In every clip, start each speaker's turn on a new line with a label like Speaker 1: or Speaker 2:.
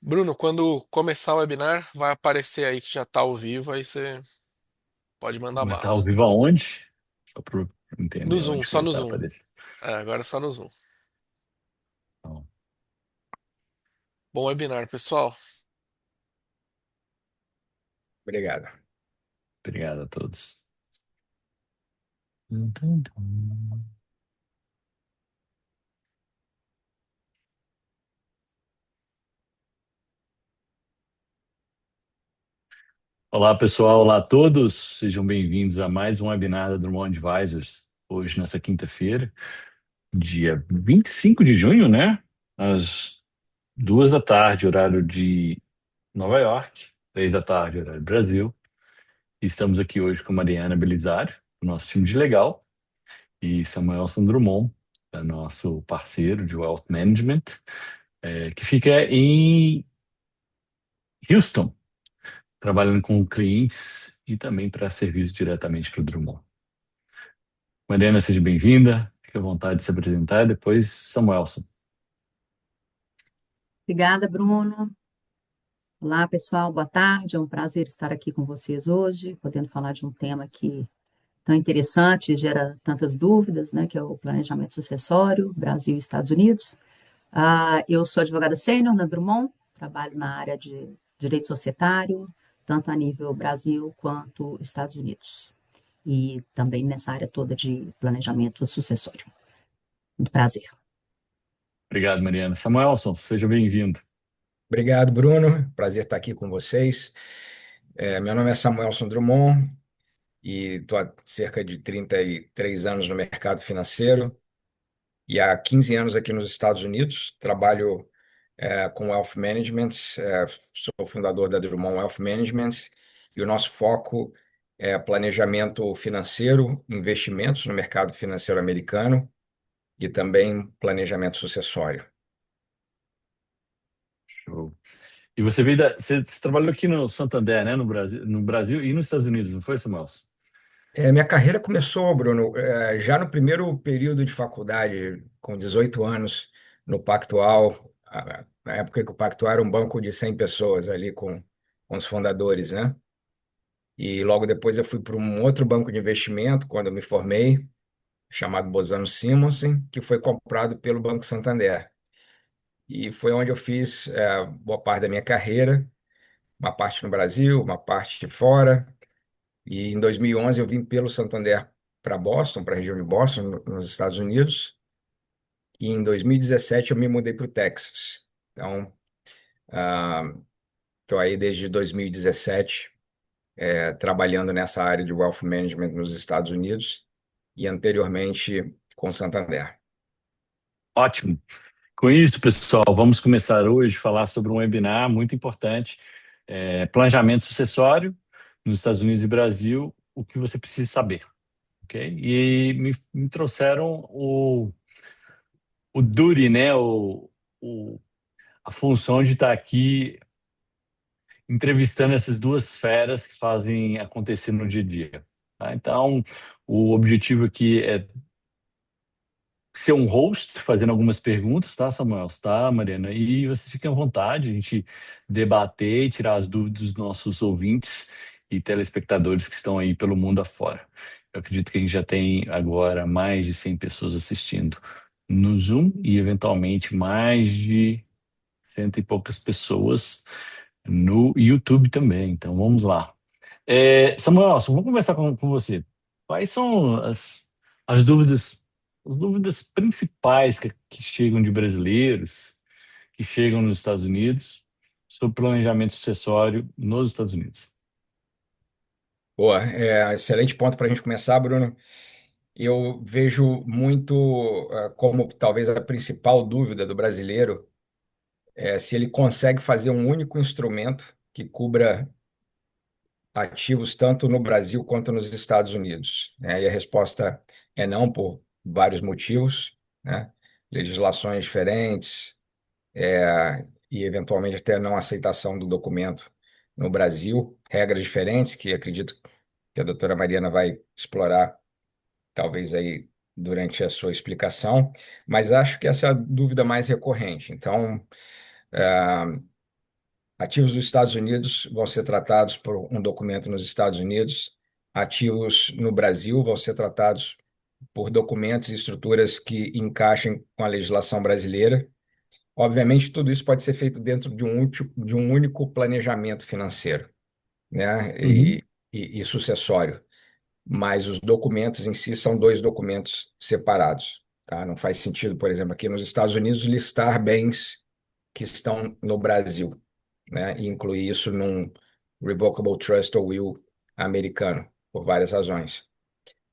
Speaker 1: Bruno, quando começar o webinar, vai aparecer aí que já tá ao vivo, aí você pode mandar
Speaker 2: Vai estar
Speaker 1: bala.
Speaker 2: ao vivo aonde? Só para eu
Speaker 1: No
Speaker 2: entender
Speaker 1: Zoom,
Speaker 2: onde que
Speaker 1: só
Speaker 2: vai
Speaker 1: no
Speaker 2: estar
Speaker 1: Zoom.
Speaker 2: aparecendo.
Speaker 1: Agora é só no Zoom.
Speaker 2: Então,
Speaker 1: Bom webinar, pessoal.
Speaker 3: Obrigado.
Speaker 2: obrigado a todos. Olá, pessoal. Olá a todos. Sejam bem-vindos a mais um webinar da Drummond Advisors. Hoje, nessa quinta-feira, dia 25 de junho, né? Às 2 da tarde, horário de Nova York, 3 da tarde, horário do Brasil. E estamos aqui hoje com Mariana Belisário, o nosso time de legal, e Samuel Drummond, nosso parceiro de Wealth Management, que fica em Houston, trabalhando com clientes e também para serviço diretamente para o Drummond. Mariana, seja bem-vinda, fique à vontade de se apresentar, depois Samuelson.
Speaker 4: Obrigada, Bruno. Olá, pessoal, boa tarde. É um prazer estar aqui com vocês hoje, podendo falar de um tema que tão interessante, gera tantas dúvidas, né, que é o planejamento sucessório, Brasil e Estados Unidos. Eu sou advogada sênior na Drummond, trabalho na área de direito societário, tanto a nível Brasil quanto Estados Unidos, e também nessa área toda de planejamento sucessório. Muito prazer.
Speaker 2: Obrigado, Mariana. Samuelson, seja bem-vindo.
Speaker 3: Obrigado, Bruno. Prazer estar aqui com vocês. Meu nome é Samuelson Drummond e estou há cerca de 33 anos no mercado financeiro e há 15 anos aqui nos Estados Unidos. Trabalho com Wealth Management, sou fundador da Drummond Wealth Management e o nosso foco é planejamento financeiro, investimentos no mercado financeiro americano e também planejamento sucessório.
Speaker 2: Show. E você veio você trabalhou aqui no Santander, né, no Brasil e nos Estados Unidos, não foi, Samuelson?
Speaker 3: Minha carreira começou, Bruno, já no primeiro período de faculdade, com 18 anos, no Pactual, na época que o Pactual era um banco de 100 pessoas ali com os fundadores, né? E logo depois eu fui para um outro banco de investimento, quando eu me formei, chamado Bozano Simonsen, que foi comprado pelo Banco Santander. E foi onde eu fiz boa parte da minha carreira, uma parte no Brasil, uma parte fora. E em 2011 eu vim pelo Santander para Boston, para a região de Boston, nos Estados Unidos. E em 2017 eu me mudei para o Texas. Então, estou aí desde 2017 trabalhando nessa área de Wealth Management nos Estados Unidos e anteriormente com Santander.
Speaker 2: Ótimo. Com isso, pessoal, vamos começar hoje a falar sobre um webinar muito importante, planejamento sucessório nos Estados Unidos e Brasil, o que você precisa saber, ok? E me trouxeram o duty, né, o- a função de estar aqui entrevistando essas duas feras que fazem acontecer no dia a dia. Tá? Então, o objetivo aqui é ser um host, fazendo algumas perguntas, tá, Samuel? Tá, Mariana? E vocês fiquem à vontade, a gente debater e tirar as dúvidas dos nossos ouvintes e telespectadores que estão aí pelo mundo afora. Eu acredito que a gente já tem agora mais de 100 pessoas assistindo no Zoom e, eventualmente, mais de cento e poucas pessoas no YouTube também. Então, vamos lá. Samuel, vamos conversar com você. Quais são as dúvidas principais que chegam de brasileiros que chegam nos Estados Unidos sobre planejamento sucessório nos Estados Unidos?
Speaker 3: Boa, excelente ponto para a gente começar, Bruno. Eu vejo muito como talvez a principal dúvida do brasileiro se ele consegue fazer um único instrumento que cubra ativos tanto no Brasil quanto nos Estados Unidos, né? E a resposta é não, por vários motivos, né? Legislações diferentes, e eventualmente até não aceitação do documento no Brasil, regras diferentes que acredito que a doutora Mariana vai explorar, talvez aí durante a sua explicação, mas acho que essa é a dúvida mais recorrente. Então, Ativos dos Estados Unidos vão ser tratados por um documento nos Estados Unidos. Ativos no Brasil vão ser tratados por documentos e estruturas que encaixem com a legislação brasileira. Obviamente, tudo isso pode ser feito dentro de um único planejamento financeiro, né?
Speaker 2: Uhum.
Speaker 3: E sucessório. Mas os documentos em si são dois documentos separados, tá? Não faz sentido, por exemplo, aqui nos Estados Unidos listar bens que estão no Brasil, né? E incluir isso num Revocable Trust or Will americano, por várias razões.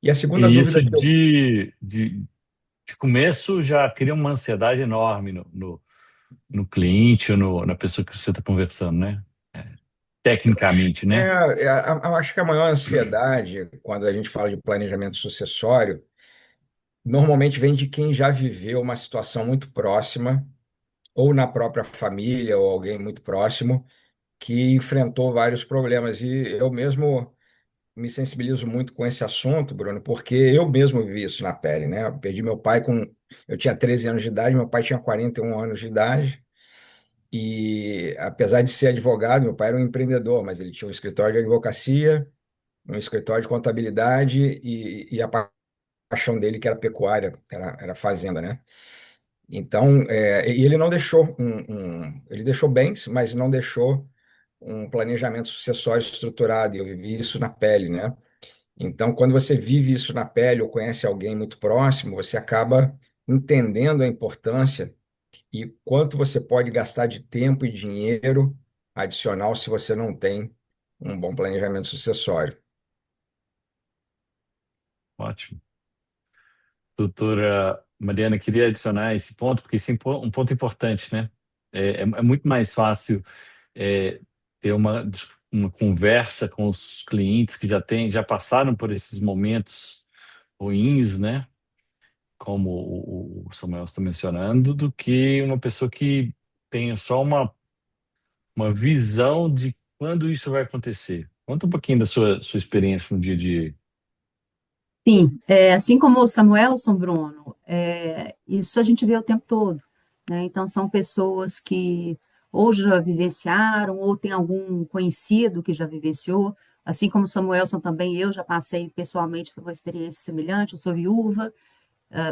Speaker 3: E a segunda
Speaker 2: E isso
Speaker 3: dúvida que eu
Speaker 2: de começo já cria uma ansiedade enorme no cliente ou na pessoa que você está conversando, né? É, tecnicamente, né?
Speaker 3: eu acho que a maior ansiedade, quando a gente fala de planejamento sucessório, normalmente vem de quem já viveu uma situação muito próxima, ou na própria família, ou alguém muito próximo, que enfrentou vários problemas. E eu mesmo me sensibilizo muito com esse assunto, Bruno, porque eu mesmo vivi isso na pele, né? Eu perdi meu pai com. Eu tinha 13 anos de idade, meu pai tinha 41 anos de idade. E apesar de ser advogado, meu pai era um empreendedor, mas ele tinha um escritório de advocacia, um escritório de contabilidade e a paixão dele que era pecuária, era fazenda, né? Então, e ele não deixou ele deixou bens, mas não deixou um planejamento sucessório estruturado, e eu vivi isso na pele, né? Então, quando você vive isso na pele ou conhece alguém muito próximo, você acaba entendendo a importância e quanto você pode gastar de tempo e dinheiro adicional se você não tem um bom planejamento sucessório.
Speaker 2: Ótimo. Doutora Mariana, queria adicionar esse ponto, porque esse é um ponto importante, né? É muito mais fácil é, ter uma conversa com os clientes que já passaram por esses momentos ruins, né? Como o Samuel está mencionando, do que uma pessoa que tenha só uma visão de quando isso vai acontecer. Conta um pouquinho da sua experiência no dia a dia.
Speaker 4: Sim, assim como o Samuelson, Bruno, isso a gente vê o tempo todo, né? Então, são pessoas que ou já vivenciaram, ou tem algum conhecido que já vivenciou, assim como o Samuelson também, eu já passei pessoalmente por uma experiência semelhante, eu sou viúva,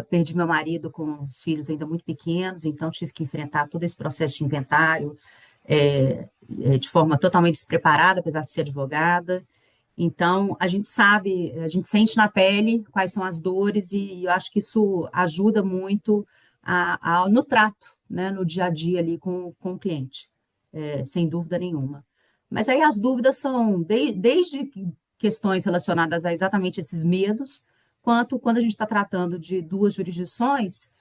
Speaker 4: perdi meu marido com os filhos ainda muito pequenos, então tive que enfrentar todo esse processo de inventário, de forma totalmente despreparada, apesar de ser advogada. Então, a gente sabe, a gente sente na pele quais são as dores e eu acho que isso ajuda muito no trato, né, no dia a dia ali com o cliente, sem dúvida nenhuma. Mas aí as dúvidas são desde questões relacionadas a exatamente esses medos, quanto quando a gente está tratando de duas jurisdições,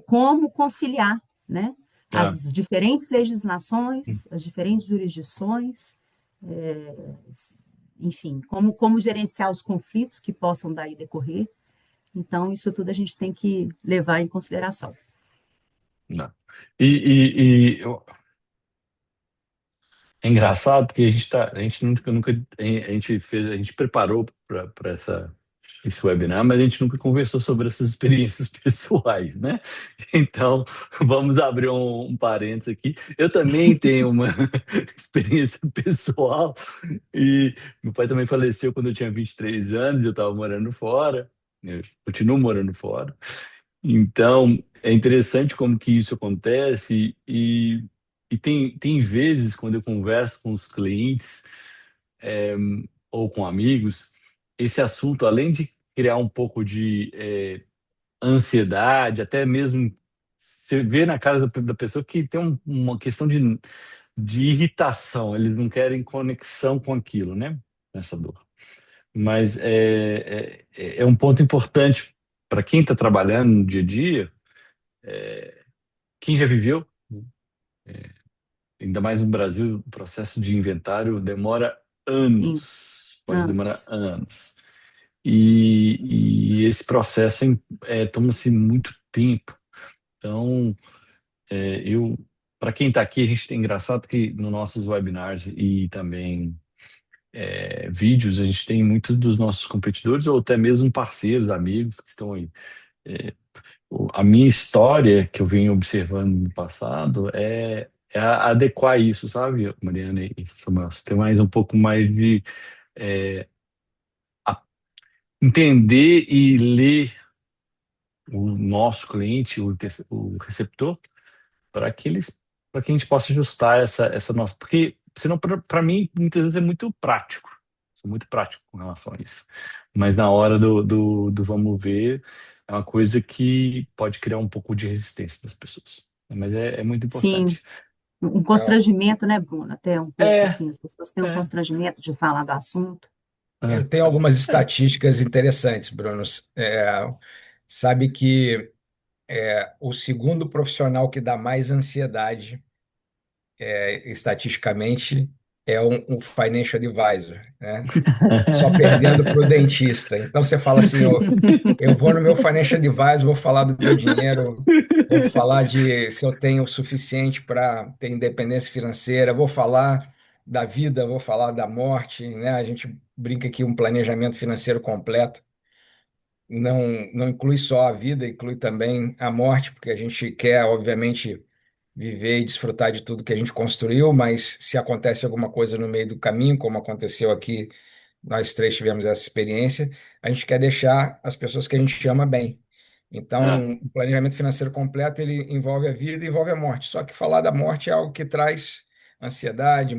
Speaker 4: como conciliar, né,
Speaker 2: Tá.
Speaker 4: as diferentes legislações, as diferentes jurisdições, enfim, como gerenciar os conflitos que possam daí decorrer. Então, isso tudo a gente tem que levar em consideração.
Speaker 2: Não. É engraçado porque a gente nunca, a gente fez, a gente preparou para esse webinar, mas a gente nunca conversou sobre essas experiências pessoais, né? Então, vamos abrir um parênteses aqui. Eu também tenho uma experiência pessoal e meu pai também faleceu quando eu tinha 23 anos, eu estava morando fora, eu continuo morando fora. Então, é interessante como que isso acontece e tem vezes quando eu converso com os clientes ou com amigos, esse assunto, além de criar um pouco de ansiedade, até mesmo você vê na cara da pessoa que tem uma questão de irritação, eles não querem conexão com aquilo, né? Essa dor. Mas é um ponto importante para quem está trabalhando no dia a dia. Quem já viveu, ainda mais no Brasil, o processo de inventário demora
Speaker 4: Sim,
Speaker 2: anos, pode demorar
Speaker 4: anos.
Speaker 2: anos. E esse processo toma-se muito tempo. Então, para quem está aqui, a gente tem engraçado que nos nossos webinars e também vídeos, a gente tem muitos dos nossos competidores ou até mesmo parceiros, amigos que estão aí. A minha história que eu venho observando no passado adequar isso, sabe, Mariana e Samuel? Você tem mais um pouco mais de é, a- entender e ler o nosso cliente, o receptor, para que eles, para que a gente possa ajustar essa nossa, porque senão para mim muitas vezes é muito prático, sou muito prático com relação a isso, mas na hora do vamos ver é uma coisa que pode criar um pouco de resistência das pessoas, mas é muito
Speaker 4: Sim,
Speaker 2: importante.
Speaker 4: um
Speaker 3: Então,
Speaker 4: constrangimento, né, Bruno? Até um pouco
Speaker 2: É,
Speaker 4: assim, as pessoas têm um
Speaker 2: é,
Speaker 4: constrangimento de falar do assunto.
Speaker 3: eu
Speaker 2: é.
Speaker 3: tenho algumas
Speaker 2: É.
Speaker 3: estatísticas interessantes, Bruno. Sabe que o segundo profissional que dá mais ansiedade, estatisticamente, é um financial advisor, né? Só perdendo para o dentista. Então você fala assim, eu vou no meu financial advisor, vou falar do meu dinheiro, vou falar de se eu tenho o suficiente para ter independência financeira, vou falar da vida, vou falar da morte, né? A gente brinca aqui um planejamento financeiro completo. Não, não inclui só a vida, inclui também a morte, porque a gente quer, obviamente, viver e desfrutar de tudo que a gente construiu, mas se acontece alguma coisa no meio do caminho, como aconteceu aqui, nós três tivemos essa experiência, a gente quer deixar as pessoas que a gente ama bem.
Speaker 2: É.
Speaker 3: Então, o planejamento financeiro completo, ele envolve a vida e envolve a morte. Só que falar da morte é algo que traz ansiedade,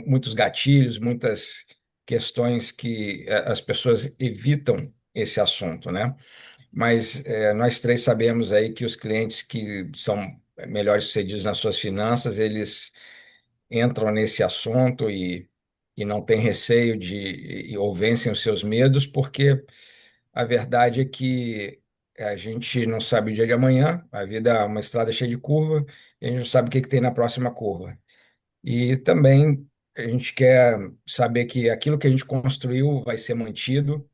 Speaker 3: muitos gatilhos, muitas questões que as pessoas evitam esse assunto, né? Mas nós três sabemos aí que os clientes que são melhores sucedidos nas suas finanças, eles entram nesse assunto e não têm receio ou vencem os seus medos, porque a verdade é que a gente não sabe o dia de amanhã, a vida é uma estrada cheia de curva, e a gente não sabe o que tem na próxima curva. E também a gente quer saber que aquilo que a gente construiu vai ser mantido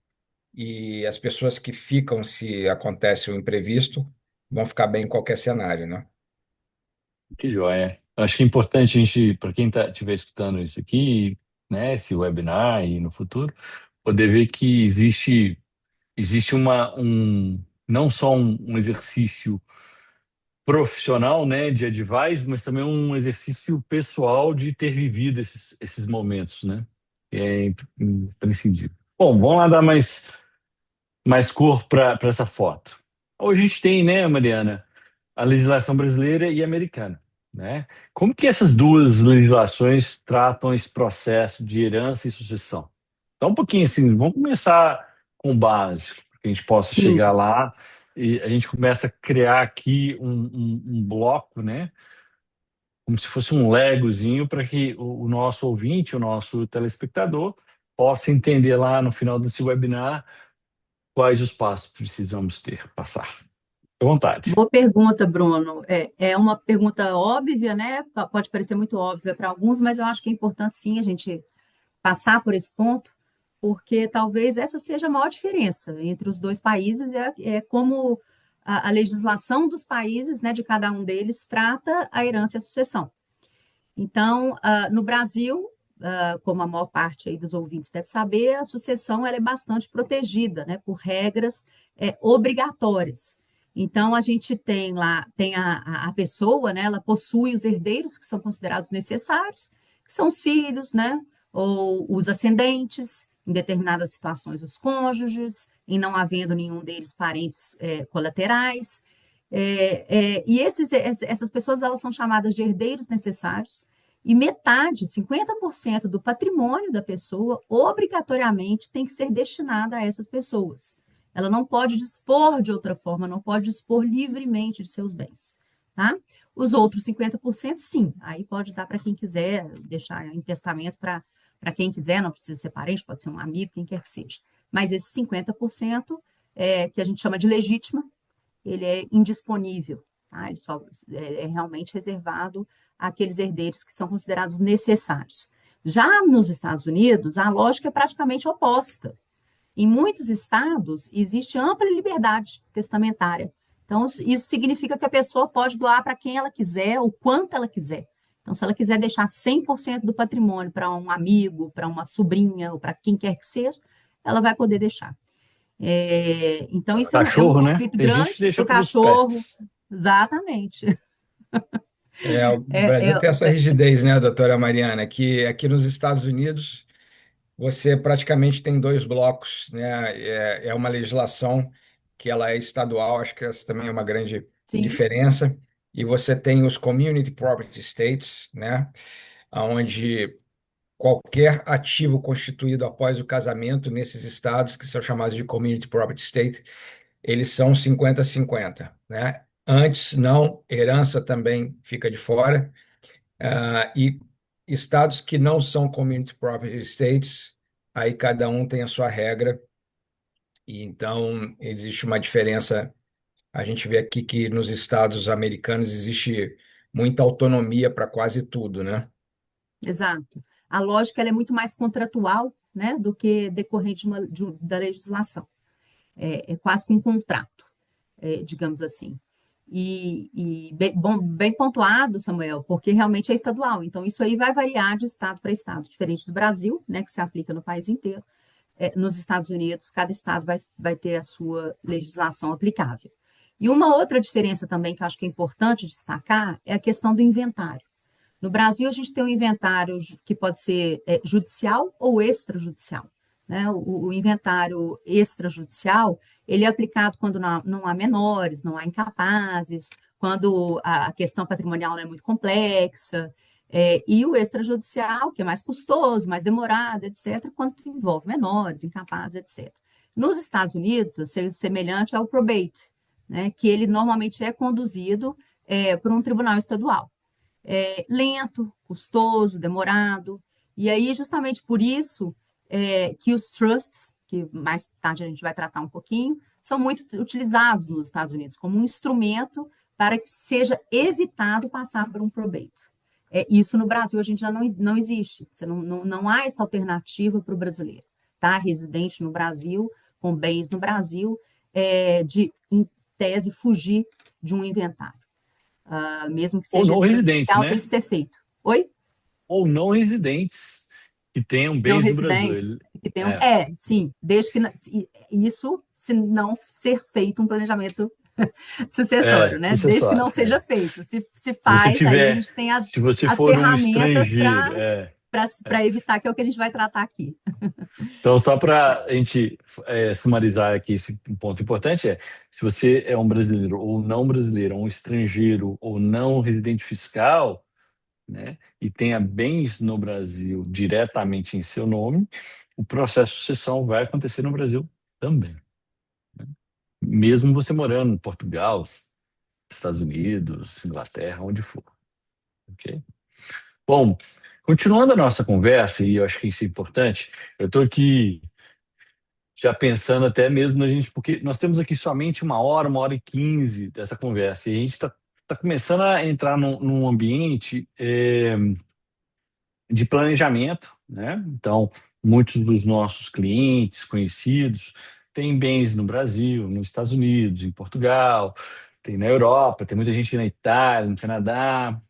Speaker 3: e as pessoas que ficam, se acontece o imprevisto, vão ficar bem em qualquer cenário, né?
Speaker 2: Que joia. Acho que é importante a gente, para quem estiver escutando isso aqui, né, esse webinar e no futuro, poder ver que existe não só um exercício profissional, né, de advice, mas também um exercício pessoal de ter vivido esses momentos, né? É imprescindível. Bom, vamos lá dar mais cor para essa foto. Hoje a gente tem, né, Mariana, a legislação brasileira e americana, né? Como que essas duas legislações tratam esse processo de herança e sucessão? Então, um pouquinho assim, vamos começar com o básico, para que a gente possa chegar
Speaker 4: Sim,
Speaker 2: lá e a gente começa a criar aqui um bloco, né? Como se fosse um legozinho para que o nosso ouvinte, o nosso telespectador, possa entender lá no final desse webinar quais os passos precisamos passar. Fique à vontade.
Speaker 4: boa pergunta, Bruno. É uma pergunta óbvia, né? Pode parecer muito óbvia para alguns, mas eu acho que é importante sim a gente passar por esse ponto, porque talvez essa seja a maior diferença entre os dois países, é como a legislação dos países, né, de cada um deles, trata a herança e a sucessão. Então, no Brasil, como a maior parte aí dos ouvintes deve saber, a sucessão ela é bastante protegida, né, por regras obrigatórias. Então, a gente tem lá, tem a pessoa, né, ela possui os herdeiros que são considerados necessários, que são os filhos, né, ou os ascendentes, em determinadas situações, os cônjuges, em não havendo nenhum deles parentes colaterais. E essas pessoas elas são chamadas de herdeiros necessários, e metade, 50% do patrimônio da pessoa, obrigatoriamente tem que ser destinada a essas pessoas. Ela não pode dispor de outra forma, não pode dispor livremente de seus bens. Tá? Os outros 50%, sim, aí pode dar para quem quiser, deixar em testamento para quem quiser, não precisa ser parente, pode ser um amigo, quem quer que seja. Mas esse 50%, que a gente chama de legítima, ele é indisponível, tá? Ele só é realmente reservado àqueles herdeiros que são considerados necessários. Já nos Estados Unidos, a lógica é praticamente oposta. Em muitos estados, existe ampla liberdade testamentária. Então, isso significa que a pessoa pode doar para quem ela quiser, o quanto ela quiser. Então, se ela quiser deixar 100% do patrimônio para um amigo, para uma sobrinha, ou para quem quer que seja, ela vai poder deixar. Então, isso é um
Speaker 2: Cachorro, né?
Speaker 4: conflito
Speaker 2: Tem gente que
Speaker 4: grande para
Speaker 2: deixa
Speaker 4: o
Speaker 2: para os
Speaker 4: cachorro,
Speaker 2: pets.
Speaker 4: exatamente.
Speaker 3: O
Speaker 4: É,
Speaker 3: Brasil tem essa rigidez, né, doutora Mariana, que aqui nos Estados Unidos você praticamente tem dois blocos, né? É uma legislação que ela é estadual, acho que essa também é uma grande
Speaker 4: sim,
Speaker 3: diferença. E você tem os Community Property States, né? Onde qualquer ativo constituído após o casamento nesses estados, que são chamados de Community Property State, eles são 50-50, né? Antes, não, herança também fica de fora. E estados que não são community property states, aí cada um tem a sua regra, e então existe uma diferença. A gente vê aqui que nos estados americanos existe muita autonomia para quase tudo, né?
Speaker 4: exato. A lógica ela é muito mais contratual, né, do que decorrente da legislação. É quase que um contrato, digamos assim. Bem pontuado, Samuel, porque realmente é estadual. Então, isso aí vai variar de estado para estado, diferente do Brasil, né, que se aplica no país inteiro. Nos Estados Unidos, cada estado vai ter a sua legislação aplicável. E uma outra diferença também que eu acho que é importante destacar é a questão do inventário. No Brasil, a gente tem um inventário que pode ser judicial ou extrajudicial. Né? O inventário extrajudicial, ele é aplicado quando não há menores, não há incapazes, quando a questão patrimonial não é muito complexa, e o extrajudicial, que é mais custoso, mais demorado, etc., quando envolve menores, incapazes, etc. Nos Estados Unidos, semelhante ao probate, né, que ele normalmente é conduzido por um tribunal estadual. Lento, custoso, demorado. E aí, justamente por isso, que os trusts, que mais tarde a gente vai tratar um pouquinho, são muito utilizados nos Estados Unidos como um instrumento para que seja evitado passar por um probate. Isso no Brasil a gente já não existe. Você não há essa alternativa para o brasileiro, tá? Residente no Brasil, com bens no Brasil, de, em tese, fugir de um inventário. Mesmo que
Speaker 2: Ou
Speaker 4: seja
Speaker 2: não residentes,
Speaker 4: extrajudicial, tem
Speaker 2: né?
Speaker 4: que ser feito. Oi?
Speaker 2: Ou não residentes que tenham
Speaker 4: Não
Speaker 2: bens no Brasil.
Speaker 4: residentes, que tenham.
Speaker 2: É,
Speaker 4: Sim, desde que isso se não ser feito um planejamento sucessório, né? Desde que não
Speaker 2: sucessório.
Speaker 4: seja feito. Se
Speaker 2: Se você
Speaker 4: faz, aí a
Speaker 2: tiver,
Speaker 4: gente tem
Speaker 2: se você
Speaker 4: as
Speaker 2: for um
Speaker 4: ferramentas
Speaker 2: estrangeiro,
Speaker 4: para evitar, que é o que a gente vai tratar aqui.
Speaker 2: Então, só para a gente sumarizar aqui esse ponto importante se você é um brasileiro ou não brasileiro, um estrangeiro ou não residente fiscal, né, e tenha bens no Brasil diretamente em seu nome, o processo de sucessão vai acontecer no Brasil também, mesmo você morando em Portugal, Estados Unidos, Inglaterra, onde for, ok? Bom, continuando a nossa conversa, e eu acho que isso é importante, eu estou aqui já pensando até mesmo na gente, porque nós temos aqui somente 1 hora e 15 dessa conversa, e a gente está começando a entrar num ambiente de planejamento, né? Então, muitos dos nossos clientes conhecidos têm bens no Brasil, nos Estados Unidos, em Portugal, tem na Europa, tem muita gente na Itália, no Canadá,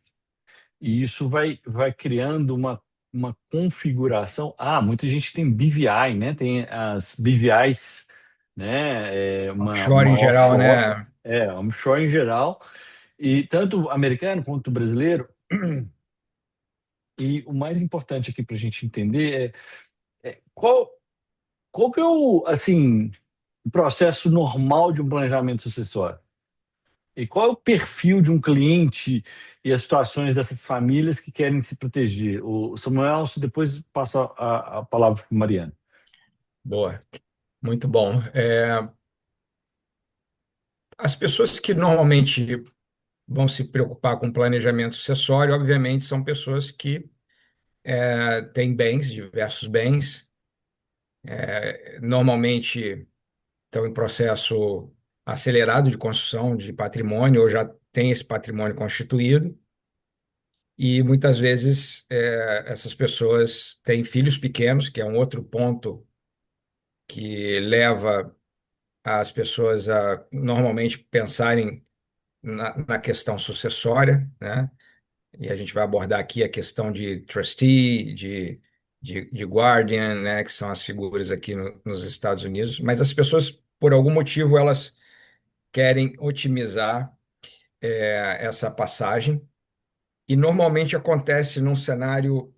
Speaker 2: e isso vai criando uma configuração. Muita gente tem BVI, né? Tem as BVIs, né?
Speaker 3: Offshore
Speaker 2: Uma
Speaker 3: em geral,
Speaker 2: offshore,
Speaker 3: né?
Speaker 2: offshore em geral, e tanto americano quanto brasileiro. E o mais importante aqui para a gente entender qual que é assim, o processo normal de um planejamento sucessório. E qual é o perfil de um cliente e as situações dessas famílias que querem se proteger? O Samuel, se depois passa a palavra para o Mariana.
Speaker 3: Boa, muito bom. As pessoas que normalmente vão se preocupar com planejamento sucessório, obviamente, são pessoas que têm bens, diversos bens, normalmente estão em processo acelerado de construção de patrimônio ou já tem esse patrimônio constituído. E muitas vezes essas pessoas têm filhos pequenos, que é um outro ponto que leva as pessoas a normalmente pensarem na questão sucessória, né? E a gente vai abordar aqui a questão de trustee, de guardian, né? Que são as figuras aqui nos Estados Unidos. Mas as pessoas, por algum motivo, elas querem otimizar essa passagem. E normalmente acontece num cenário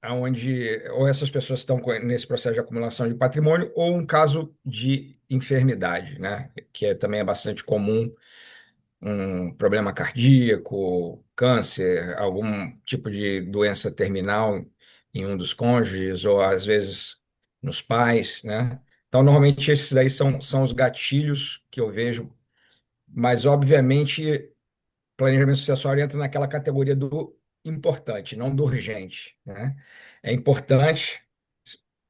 Speaker 3: onde ou essas pessoas estão nesse processo de acumulação de patrimônio ou um caso de enfermidade, né? Que também é bastante comum, um problema cardíaco, câncer, algum tipo de doença terminal em um dos cônjuges ou às vezes nos pais, né? Então, normalmente esses daí são os gatilhos que eu vejo, mas obviamente planejamento sucessório entra naquela categoria do importante, não do urgente, né? É importante,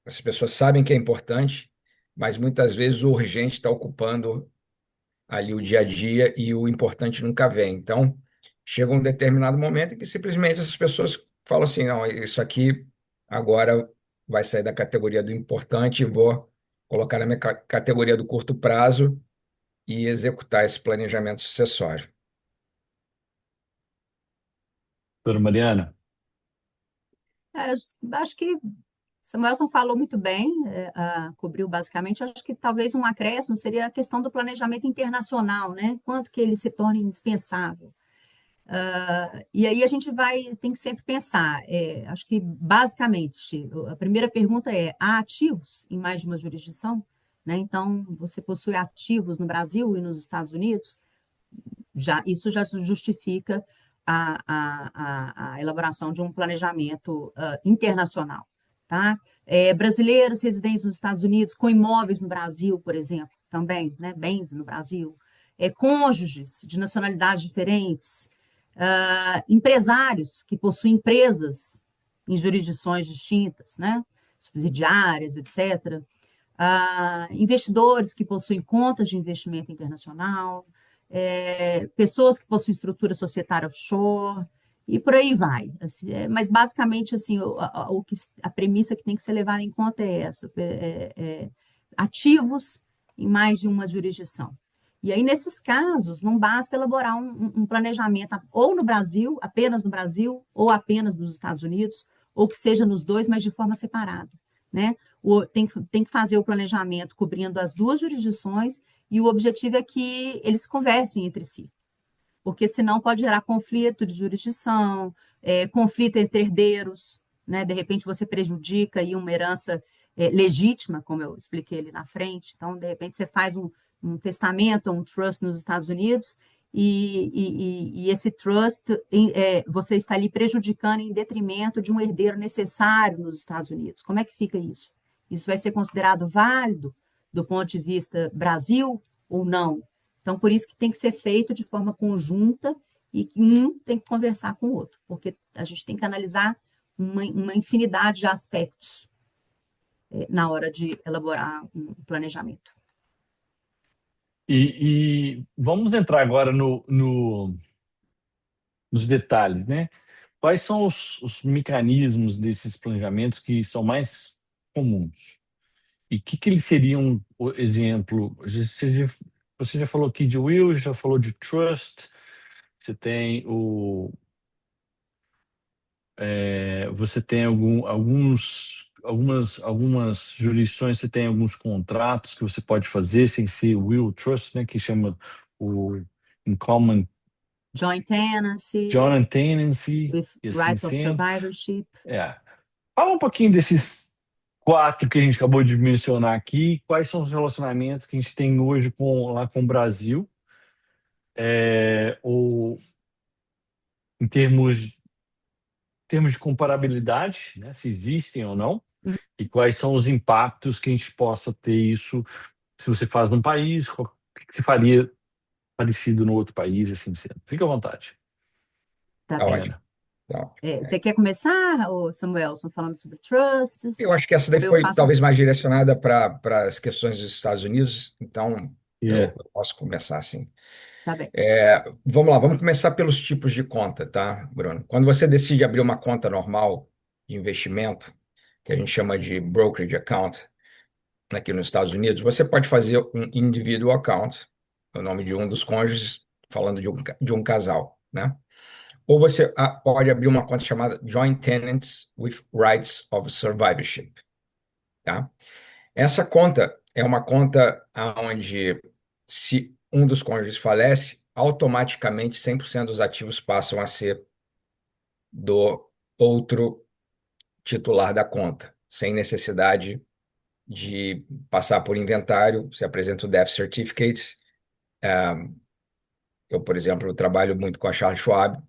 Speaker 3: as pessoas sabem que é importante, mas muitas vezes o urgente está ocupando ali o dia a dia e o importante nunca vem. Então, chega um determinado momento em que simplesmente essas pessoas falam assim, não, isso aqui agora vai sair da categoria do importante e vou colocar na minha categoria do curto prazo e executar esse planejamento sucessório.
Speaker 2: Doutora Mariana?
Speaker 4: Eu acho que Samuelson falou muito bem, cobriu basicamente. Eu acho que talvez um acréscimo seria a questão do planejamento internacional, né? Quanto que ele se torna indispensável. E aí a gente tem que sempre pensar. Acho que basicamente a primeira pergunta é: há ativos em mais de uma jurisdição? Né? Então, você possui ativos no Brasil e nos Estados Unidos? Isso já justifica a elaboração de um planejamento internacional, tá? Brasileiros residentes nos Estados Unidos com imóveis no Brasil, por exemplo, também, né, bens no Brasil, cônjuges de nacionalidades diferentes, empresários que possuem empresas em jurisdições distintas, né, subsidiárias, etc. Investidores que possuem contas de investimento internacional, pessoas que possuem estrutura societária offshore, e por aí vai. Assim, mas, basicamente, assim, a premissa que tem que ser levada em conta é essa: ativos em mais de uma jurisdição. E aí, nesses casos, não basta elaborar um planejamento ou no Brasil, apenas no Brasil, ou apenas nos Estados Unidos, ou que seja nos dois, mas de forma separada, né? Tem que fazer o planejamento cobrindo as duas jurisdições e o objetivo é que eles conversem entre si, porque senão pode gerar conflito de jurisdição, conflito entre herdeiros, né? De repente você prejudica aí uma herança legítima, como eu expliquei ali na frente. Então, de repente você faz um testamento, um trust nos Estados Unidos e esse trust você está ali prejudicando em detrimento de um herdeiro necessário nos Estados Unidos. Como é que fica isso? Isso vai ser considerado válido do ponto de vista Brasil ou não? Então, por isso que tem que ser feito de forma conjunta e que um tem que conversar com o outro, porque a gente tem que analisar uma infinidade de aspectos na hora de elaborar um planejamento.
Speaker 2: E vamos entrar agora nos detalhes, né? Quais são os mecanismos desses planejamentos que são mais comuns? E o que eles seriam, por exemplo? Você já falou aqui de will, já falou de trust, você tem você tem algumas jurisdições, você tem alguns contratos que você pode fazer sem ser will trust, né? Que chama o in common
Speaker 4: Joint tenancy,
Speaker 2: joint tenancy,
Speaker 4: with
Speaker 2: e assim
Speaker 4: rights of
Speaker 2: sendo.
Speaker 4: survivorship.
Speaker 2: Fala um pouquinho desses quatro que a gente acabou de mencionar aqui. Quais são os relacionamentos que a gente tem hoje lá com o Brasil, ou em termos de comparabilidade, né, se existem ou não, e quais são os impactos que a gente possa ter isso se você faz num país, o que você faria parecido no outro país, assim sendo. Fica à vontade.
Speaker 4: Tá
Speaker 3: Tá
Speaker 4: bem.
Speaker 3: ótimo. Tá ótimo.
Speaker 4: Você quer começar, Samuelson, falando sobre
Speaker 3: Eu
Speaker 4: trusts?
Speaker 3: acho que essa
Speaker 4: Ou
Speaker 3: daí
Speaker 4: eu
Speaker 3: foi
Speaker 4: faço?
Speaker 3: talvez mais direcionada para as questões dos Estados Unidos, então
Speaker 2: É.
Speaker 3: eu posso começar assim.
Speaker 4: Tá bem.
Speaker 3: Vamos lá, vamos começar pelos tipos de conta, tá, Bruno? Quando você decide abrir uma conta normal de investimento, que a gente chama de brokerage account, aqui nos Estados Unidos, você pode fazer um individual account, o nome de um dos cônjuges, falando de um casal, né? Ou você pode abrir uma conta chamada Joint Tenants with Rights of Survivorship, tá? Essa conta é uma conta onde, se um dos cônjuges falece, automaticamente 100% dos ativos passam a ser do outro titular da conta, sem necessidade de passar por inventário. Você apresenta o Death Certificate. Eu, por exemplo, trabalho muito com a Charles Schwab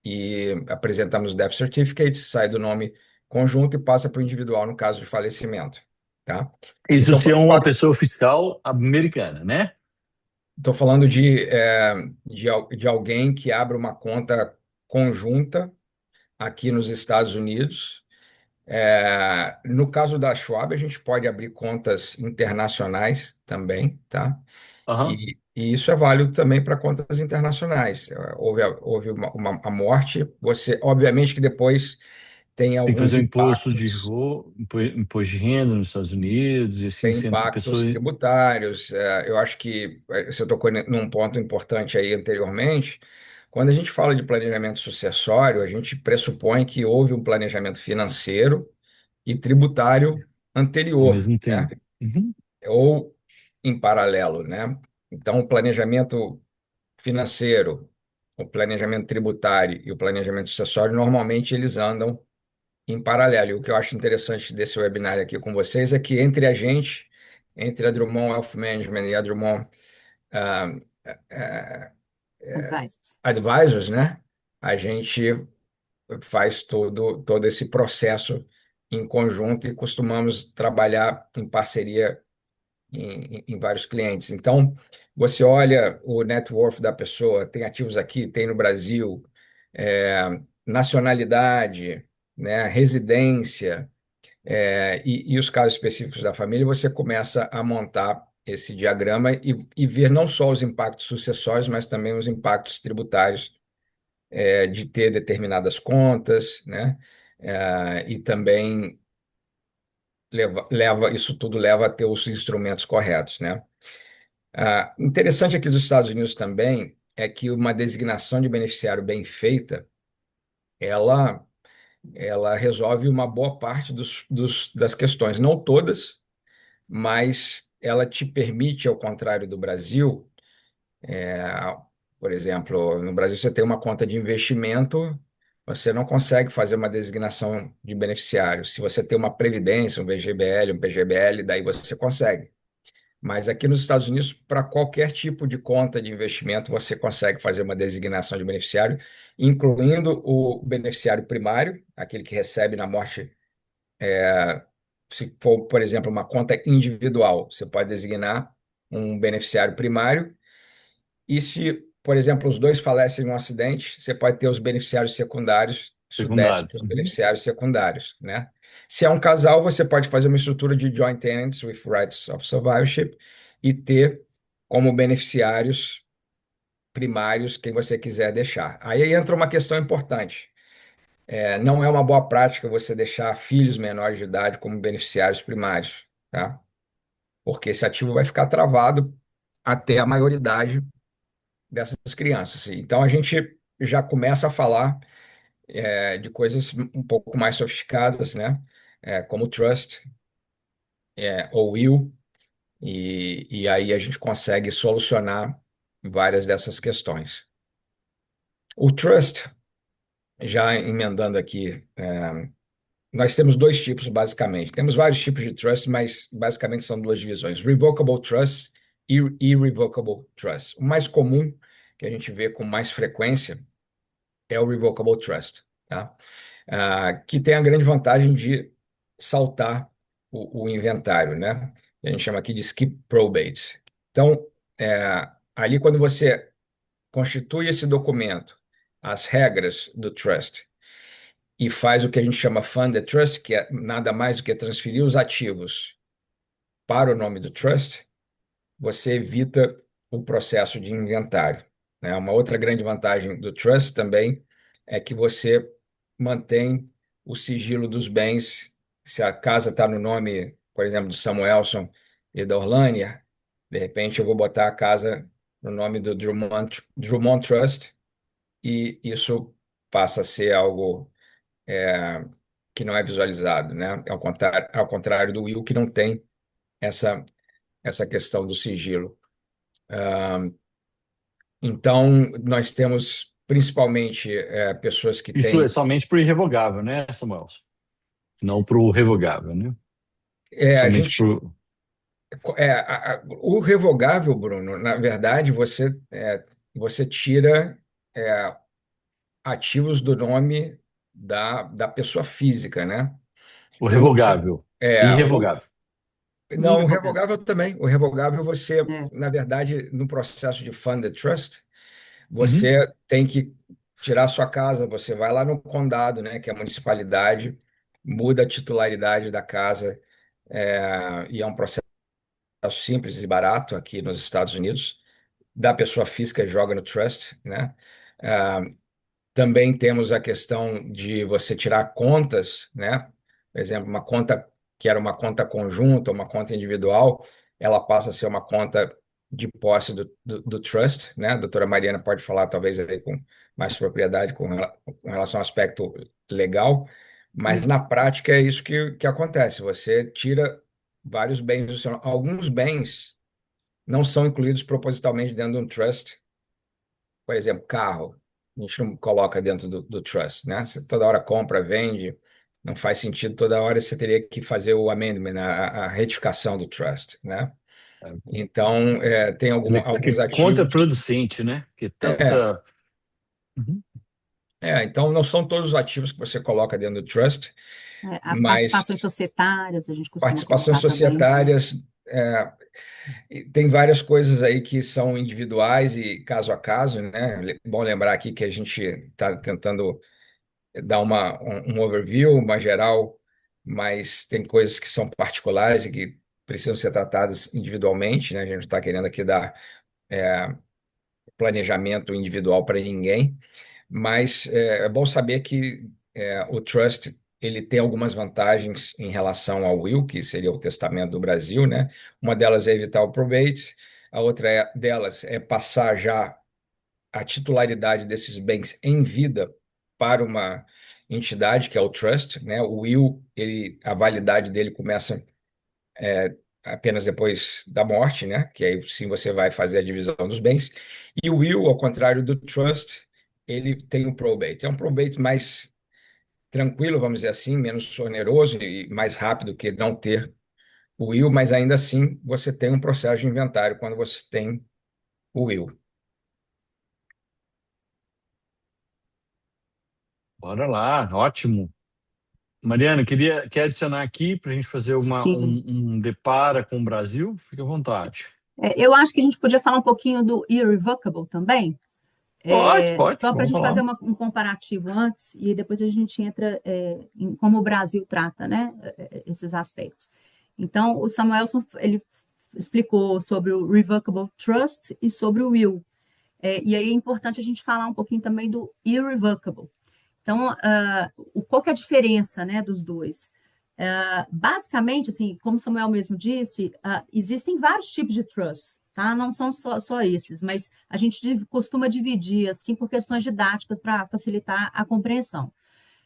Speaker 3: e apresentamos o Death Certificate, sai do nome conjunto e passa para o individual no caso de falecimento, tá?
Speaker 2: Isso
Speaker 3: Então,
Speaker 2: se é uma pessoa fiscal americana, né?
Speaker 3: estou falando de alguém que abre uma conta conjunta aqui nos Estados Unidos. No caso da Schwab, a gente pode abrir contas internacionais também, tá?
Speaker 2: Aham.
Speaker 3: E isso é válido também para contas internacionais. Houve a morte, você, obviamente que depois tem
Speaker 2: Tem que
Speaker 3: alguns
Speaker 2: fazer o imposto de
Speaker 3: impactos,
Speaker 2: imposto de renda nos Estados Unidos, e assim
Speaker 3: tem
Speaker 2: sendo pessoa.
Speaker 3: impactos tributários. Eu acho que você tocou num ponto importante aí anteriormente. Quando a gente fala de planejamento sucessório, a gente pressupõe que houve um planejamento financeiro e tributário
Speaker 2: Ao
Speaker 3: anterior,
Speaker 2: mesmo
Speaker 3: né?
Speaker 2: tempo. Uhum.
Speaker 3: Ou em paralelo, né? Então, o planejamento financeiro, o planejamento tributário e o planejamento sucessório, normalmente eles andam em paralelo. E o que eu acho interessante desse webinar aqui com vocês é que entre a gente, entre a Drummond Wealth Management e a Drummond ah, ah,
Speaker 4: Advisors.
Speaker 3: Advisors, né? A gente faz todo esse processo em conjunto e costumamos trabalhar em parceria em vários clientes. Então, você olha o net worth da pessoa, tem ativos aqui, tem no Brasil, nacionalidade, né, residência, e os casos específicos da família, você começa a montar esse diagrama e ver não só os impactos sucessórios, mas também os impactos tributários, de ter determinadas contas, né? E também isso tudo leva a ter os instrumentos corretos, né? Interessante aqui dos Estados Unidos também é que uma designação de beneficiário bem feita, ela, ela resolve uma boa parte das questões, não todas, mas ela te permite, ao contrário do Brasil, é, por exemplo, no Brasil você tem uma conta de investimento, você não consegue fazer uma designação de beneficiário. Se você tem uma previdência, um VGBL, um PGBL, daí você consegue. Mas aqui nos Estados Unidos, para qualquer tipo de conta de investimento, você consegue fazer uma designação de beneficiário, incluindo o beneficiário primário, aquele que recebe na morte. Se for, por exemplo, uma conta individual, você pode designar um beneficiário primário. E se, por exemplo, os dois falecem em um acidente, você pode ter os beneficiários secundários, isso desce
Speaker 2: Secundário.
Speaker 3: para os
Speaker 2: Uhum.
Speaker 3: beneficiários secundários, né? Se é um casal, você pode fazer uma estrutura de joint tenants with rights of survivorship e ter como beneficiários primários quem você quiser deixar. Aí entra uma questão importante. Não é uma boa prática você deixar filhos menores de idade como beneficiários primários, tá? Porque esse ativo vai ficar travado até a maioridade dessas crianças. Então a gente já começa a falar de coisas um pouco mais sofisticadas, né? Como trust, ou will, e aí a gente consegue solucionar várias dessas questões. O trust, já emendando aqui, nós temos dois tipos basicamente. Temos vários tipos de trust, mas basicamente são duas divisões: revocable trust e irrevocable trust. O mais comum que a gente vê com mais frequência é o Revocable Trust, tá? Que tem a grande vantagem de saltar o inventário, né? A gente chama aqui de skip probate. Então, ali quando você constitui esse documento, as regras do trust, e faz o que a gente chama funded trust, que é nada mais do que transferir os ativos para o nome do trust, você evita o processo de inventário, né? Uma outra grande vantagem do trust também é que você mantém o sigilo dos bens. Se a casa está no nome, por exemplo, do Samuelson e da Orlânia, de repente eu vou botar a casa no nome do Drummond Trust e isso passa a ser algo é, que não é visualizado, né? Ao contrário do Will, que não tem essa questão do sigilo. Então, nós temos principalmente pessoas que
Speaker 2: Isso é
Speaker 3: têm.
Speaker 2: somente para o irrevogável, né, Samuel? Não para o revogável, né?
Speaker 3: A
Speaker 2: Somente para
Speaker 3: gente.
Speaker 2: o...
Speaker 3: O revogável, Bruno, na verdade, você tira é, ativos do nome da pessoa física, né?
Speaker 2: O
Speaker 3: O,
Speaker 2: revogável.
Speaker 3: é, o,
Speaker 2: Irrevogável.
Speaker 3: não, o
Speaker 4: Irrevogável.
Speaker 3: revogável também. O revogável, você,
Speaker 4: É.
Speaker 3: na verdade, no processo de funded trust,
Speaker 2: Uhum.
Speaker 3: você tem que tirar sua casa, você vai lá no condado, né, que é a municipalidade, muda a titularidade da casa, e é um processo simples e barato aqui nos Estados Unidos, da pessoa física joga no trust, né? Ah, Também temos a questão de você tirar contas, né? Por exemplo, uma conta que era uma conta conjunta, uma conta individual, ela passa a ser uma conta de posse do trust, né? A doutora Mariana pode falar talvez aí com mais propriedade com relação ao aspecto legal, mas
Speaker 4: Uhum.
Speaker 3: na prática é isso que acontece. Você tira vários bens do seu. Alguns bens não são incluídos propositalmente dentro de um trust, por exemplo, carro, a gente não coloca dentro do trust, né? Você toda hora compra, vende, não faz sentido, toda hora você teria que fazer o amendment, a retificação do trust, né? Então, tem
Speaker 2: Ele
Speaker 3: alguns
Speaker 2: é
Speaker 3: ativos.
Speaker 2: contraproducente, né? Que
Speaker 3: É,
Speaker 2: tanta... Uhum.
Speaker 3: então não são todos os ativos que você coloca dentro do trust, mas
Speaker 4: Participações societárias, a gente costuma
Speaker 3: participações
Speaker 4: colocar também.
Speaker 3: societárias, e tem várias coisas aí que são individuais e caso a caso, né? Bom lembrar aqui que a gente está tentando dar um overview, uma geral, mas tem coisas que são particulares e que precisam ser tratadas individualmente, né? A gente não está querendo aqui dar planejamento individual para ninguém, mas é bom saber que o trust ele tem algumas vantagens em relação ao will, que seria o testamento do Brasil, né? Uma delas é evitar o probate, a outra delas é passar já a titularidade desses bens em vida para uma entidade que é o trust, né? O will, a validade dele começa apenas depois da morte, né? Que aí sim você vai fazer a divisão dos bens. E o will, ao contrário do trust, ele tem o probate. É um probate mais tranquilo, vamos dizer assim, menos oneroso e mais rápido que não ter o will, mas ainda assim você tem um processo de inventário quando você tem o will.
Speaker 2: Bora lá, ótimo. Mariana, quer adicionar aqui para a gente fazer
Speaker 4: Sim.
Speaker 2: um depara com o Brasil? Fique à vontade.
Speaker 4: Eu acho que a gente podia falar um pouquinho do irrevocable também,
Speaker 2: Pode,
Speaker 4: só para a
Speaker 2: vamos
Speaker 4: gente fazer
Speaker 2: falar.
Speaker 4: um comparativo antes e depois a gente entra em como o Brasil trata, né, esses aspectos. Então, o Samuelson, ele explicou sobre o revocable trust e sobre o will. E aí é importante a gente falar um pouquinho também do irrevocable. Então, qual que é a diferença, né, dos dois? Basicamente, assim, como Samuel mesmo disse, existem vários tipos de trust, tá? Não são só esses, mas a gente costuma dividir, assim, por questões didáticas para facilitar a compreensão.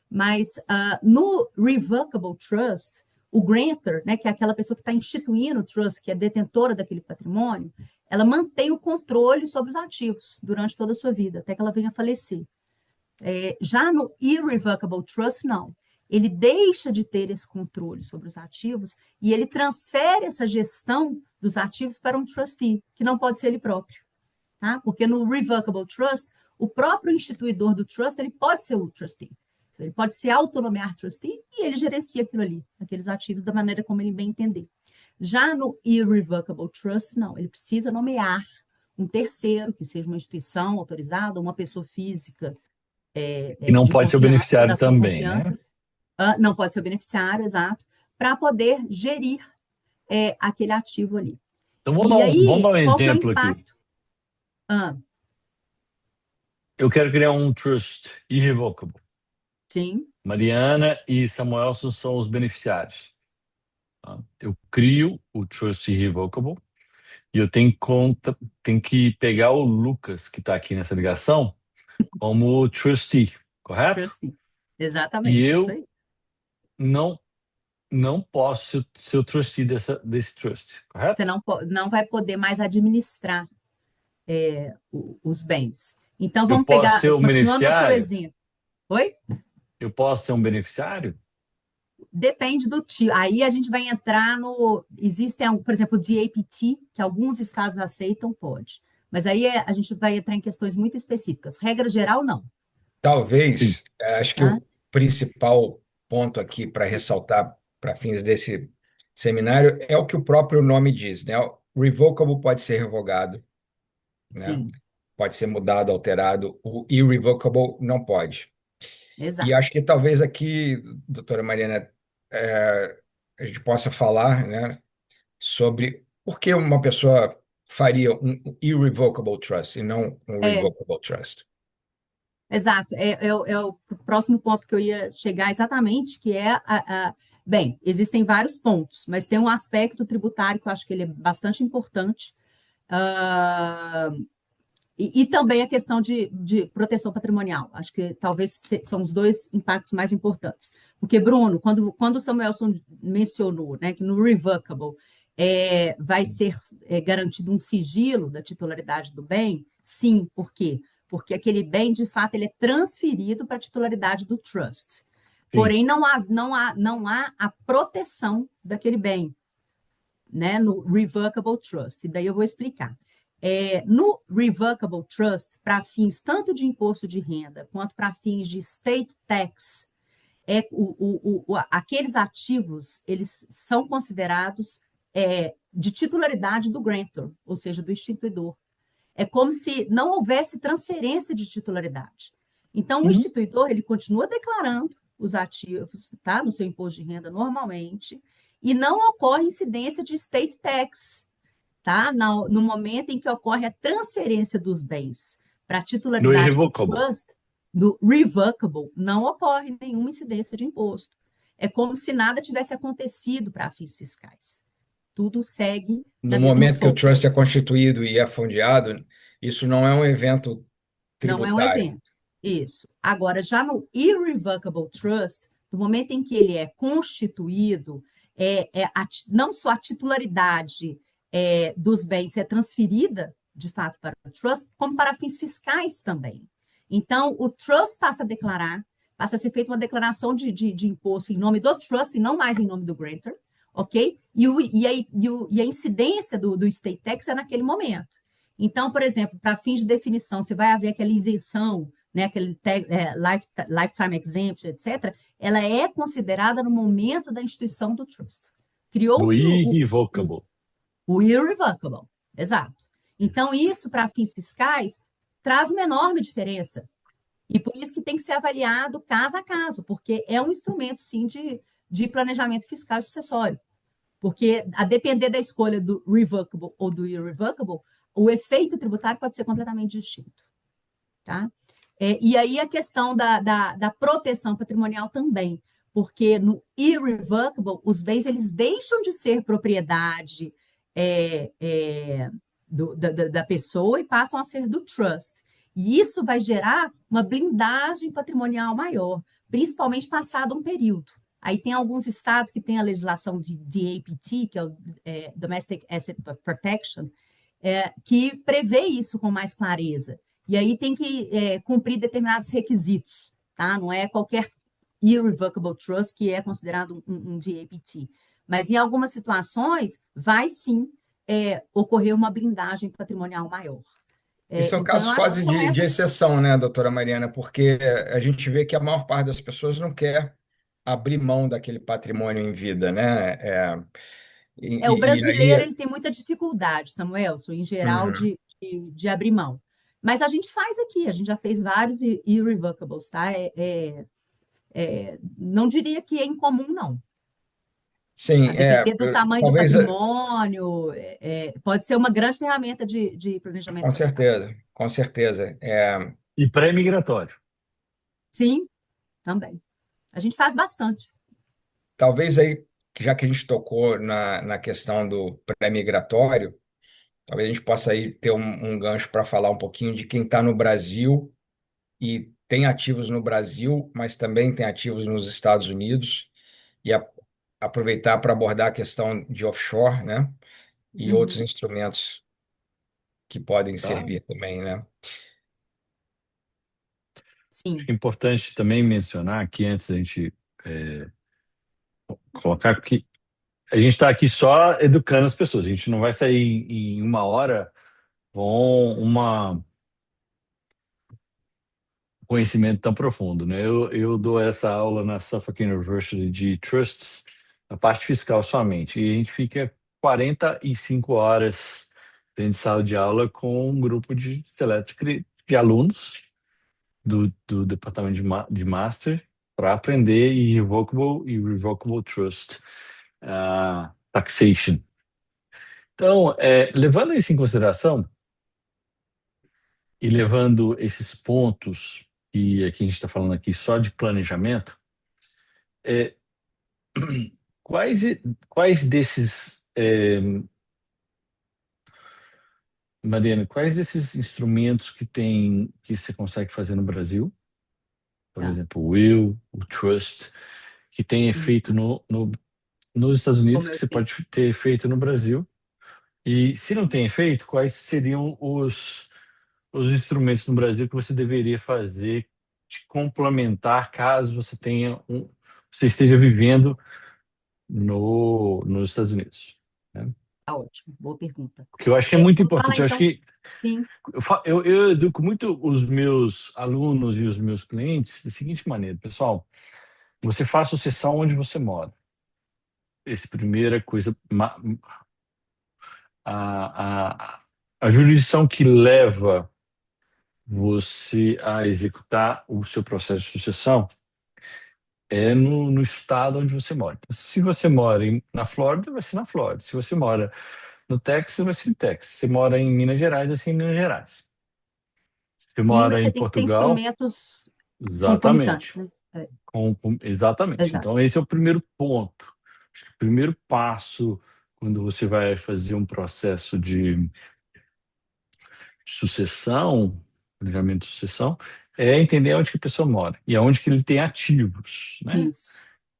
Speaker 4: Mas no revocable trust, o grantor, né, que é aquela pessoa que está instituindo o trust, que é detentora daquele patrimônio, ela mantém o controle sobre os ativos durante toda a sua vida, até que ela venha a falecer. Já no irrevocable trust, não. Ele deixa de ter esse controle sobre os ativos e ele transfere essa gestão dos ativos para um trustee, que não pode ser ele próprio. Tá? Porque no revocable trust, o próprio instituidor do trust ele pode ser o trustee. Ele pode se autonomear trustee e ele gerencia aquilo ali, aqueles ativos da maneira como ele bem entender. Já no irrevocable trust, não. Ele precisa nomear um terceiro, que seja uma instituição autorizada, uma pessoa física
Speaker 2: E não
Speaker 4: de
Speaker 2: pode ser o
Speaker 4: confiança,
Speaker 2: beneficiário
Speaker 4: da sua
Speaker 2: também, né?
Speaker 4: confiança, não pode ser o beneficiário, exato, para poder gerir aquele ativo ali.
Speaker 2: Então
Speaker 4: E
Speaker 2: vamos
Speaker 4: aí,
Speaker 2: dar um
Speaker 4: qual que é o
Speaker 2: exemplo aqui.
Speaker 4: impacto? Ah,
Speaker 2: Eu quero criar um trust irrevocable.
Speaker 4: sim,
Speaker 2: Mariana e Samuelson são os beneficiários. Tá? Eu crio o trust irrevocable e eu tenho que pegar o Lucas, que está aqui nessa ligação, como trustee, correto?
Speaker 4: trustee.
Speaker 2: E
Speaker 4: Exatamente, isso
Speaker 2: eu
Speaker 4: aí.
Speaker 2: não, não posso ser o trustee desse trust,
Speaker 4: Você
Speaker 2: correto?
Speaker 4: não vai poder mais administrar os bens. Então,
Speaker 2: Eu
Speaker 4: vamos
Speaker 2: posso
Speaker 4: pegar,
Speaker 2: ser um
Speaker 4: continuando no seu
Speaker 2: beneficiário?
Speaker 4: exemplo. Oi?
Speaker 2: Eu posso ser um beneficiário?
Speaker 4: Depende do tipo. Aí a gente vai entrar no. Existem, por exemplo, o DAPT, que alguns estados aceitam, pode. Mas aí a gente vai entrar em questões muito específicas. Regra geral, não.
Speaker 2: Sim,
Speaker 3: Talvez, acho que
Speaker 4: Tá?
Speaker 3: o principal ponto aqui para ressaltar para fins desse seminário é o que o próprio nome diz, né? O revocable pode ser revogado, né?
Speaker 4: Sim,
Speaker 3: Pode ser mudado, alterado. O irrevocable não pode. E
Speaker 4: exato.
Speaker 3: acho que talvez aqui, doutora Mariana, a gente possa falar, né, sobre por que uma pessoa faria um irrevocable trust e não um
Speaker 4: É,
Speaker 3: revocable trust.
Speaker 4: exato. É o próximo ponto que eu ia chegar exatamente, que é bem, existem vários pontos, mas tem um aspecto tributário que eu acho que ele é bastante importante. Ah, e também a questão de proteção patrimonial. Acho que talvez são os dois impactos mais importantes. Porque, Bruno, quando o Samuelson mencionou, né, que no revocable vai ser garantido um sigilo da titularidade do bem, sim, por quê? Porque aquele bem, de fato, ele é transferido para a titularidade do trust.
Speaker 2: sim.
Speaker 4: Porém, não há a proteção daquele bem, né, no Revocable Trust. E daí eu vou explicar. No Revocable Trust, para fins tanto de imposto de renda quanto para fins de state tax, aqueles ativos eles são considerados de titularidade do grantor, ou seja, do instituidor. É como se não houvesse transferência de titularidade. Então, o
Speaker 2: Uhum.
Speaker 4: instituidor ele continua declarando os ativos, tá, no seu imposto de renda normalmente, e não ocorre incidência de state tax, tá? No momento em que ocorre a transferência dos bens para a
Speaker 2: No
Speaker 4: titularidade do
Speaker 2: irrevocable.
Speaker 4: trust, do revocable, não ocorre nenhuma incidência de imposto. É como se nada tivesse acontecido para fins fiscais. Tudo segue da
Speaker 3: No
Speaker 4: mesma
Speaker 3: momento que o
Speaker 4: forma.
Speaker 3: trust é constituído e é fundeado, isso não é um evento
Speaker 4: Não é um
Speaker 3: tributário.
Speaker 4: evento. Isso. Agora, já no Irrevocable Trust, no momento em que ele é constituído, não só a titularidade dos bens é transferida, de fato, para o trust, como para fins fiscais também. Então, o trust passa a declarar, passa a ser feita uma declaração de imposto em nome do trust e não mais em nome do grantor, ok? E a incidência do state tax é naquele momento. Então, por exemplo, para fins de definição, você vai haver aquela isenção, né, aquele lifetime exemption, etc., ela é considerada no momento da instituição do trust.
Speaker 2: No
Speaker 4: Criou-se o,
Speaker 2: irrevocable.
Speaker 4: o irrevocable, exato. Então, isso para fins fiscais traz uma enorme diferença. E por isso que tem que ser avaliado caso a caso, porque é um instrumento, sim, de planejamento fiscal e sucessório. Porque, a depender da escolha do revocable ou do irrevocable, o efeito tributário pode ser completamente distinto. Tá? E aí a questão da proteção patrimonial também, porque no irrevocable, os bens eles deixam de ser propriedade é, é, da pessoa e passam a ser do trust. E isso vai gerar uma blindagem patrimonial maior, principalmente passado um período. Aí tem alguns estados que têm a legislação de DAPT, que é o Domestic Asset Protection, que prevê isso com mais clareza. E aí tem que cumprir determinados requisitos, tá? Não é qualquer irrevocable trust que é considerado um DAPT. Mas em algumas situações, vai sim ocorrer uma blindagem patrimonial maior.
Speaker 3: E são
Speaker 4: Então, eu
Speaker 3: casos
Speaker 4: acho que
Speaker 3: quase
Speaker 4: são
Speaker 3: de
Speaker 4: essas.
Speaker 3: exceção, né, doutora Mariana? Porque a gente vê que a maior parte das pessoas não quer abrir mão daquele patrimônio em vida, né?
Speaker 4: O
Speaker 3: E
Speaker 4: brasileiro
Speaker 3: aí,
Speaker 4: ele tem muita dificuldade, Samuelson, em geral,
Speaker 3: uhum.
Speaker 4: de abrir mão. Mas a gente faz aqui, a gente já fez vários irrevocables, tá? Não diria que é incomum, não.
Speaker 3: Sim,
Speaker 4: A depender do tamanho do
Speaker 3: talvez,
Speaker 4: patrimônio, pode ser uma grande ferramenta de planejamento
Speaker 3: com
Speaker 4: fiscal.
Speaker 3: certeza, com certeza.
Speaker 2: E pré-migratório.
Speaker 4: Sim, também. A gente faz bastante.
Speaker 3: Talvez aí, já que a gente tocou na questão do pré-migratório, talvez a gente possa aí ter um gancho para falar um pouquinho de quem está no Brasil e tem ativos no Brasil, mas também tem ativos nos Estados Unidos, e aproveitar para abordar a questão de offshore, né? E outros
Speaker 4: Uhum.
Speaker 3: instrumentos que podem
Speaker 2: Tá?
Speaker 3: servir também, né?
Speaker 4: Sim,
Speaker 2: É importante também mencionar aqui, antes da gente é, colocar que a gente está aqui só educando as pessoas. A gente não vai sair em uma hora com conhecimento tão profundo, né? Eu dou essa aula na Suffolk University de Trusts, a parte fiscal somente, e a gente fica 45 horas dentro de sala de aula com um grupo de seleto de alunos do departamento de Master para aprender Irrevocable e Revocable Trust Taxation. Então, levando isso em consideração e levando esses pontos, e aqui a gente está falando aqui só de planejamento, é, quais, quais desses, Mariana, quais desses instrumentos que você consegue fazer no Brasil, por
Speaker 4: tá.
Speaker 2: exemplo, o Will, o Trust, que tem efeito
Speaker 4: Uhum.
Speaker 2: nos Estados Unidos,
Speaker 4: Como
Speaker 2: que
Speaker 4: eu
Speaker 2: você
Speaker 4: fiz.
Speaker 2: pode ter efeito no Brasil? E se não tem efeito, quais seriam os instrumentos no Brasil que você deveria fazer de complementar caso você esteja vivendo nos Estados Unidos, né?
Speaker 4: Tá ótimo, boa pergunta.
Speaker 2: Porque eu acho que é muito
Speaker 4: Vamos falar
Speaker 2: importante. Eu acho
Speaker 4: então,
Speaker 2: que
Speaker 4: sim,
Speaker 2: eu educo muito os meus alunos e os meus clientes da seguinte maneira, pessoal: você faz sucessão onde você mora. Essa é a primeira coisa. A, a, a jurisdição que leva você a executar o seu processo de sucessão é no estado onde você mora. Então, se você mora na Flórida, vai ser na Flórida. Se você mora no Texas, vai ser no Texas. Se você mora em Minas Gerais, vai ser em Minas Gerais. Se você
Speaker 4: sim, mas
Speaker 2: mora
Speaker 4: você
Speaker 2: em
Speaker 4: tem que ter
Speaker 2: Portugal,
Speaker 4: instrumentos concomitantes,
Speaker 2: exatamente.
Speaker 4: né? É,
Speaker 2: Exatamente.
Speaker 4: exato.
Speaker 2: Então, esse é o primeiro ponto. Acho que o primeiro passo quando você vai fazer um processo de sucessão, planejamento de sucessão, é entender onde que a pessoa mora e aonde que ele tem ativos, né?
Speaker 4: Isso.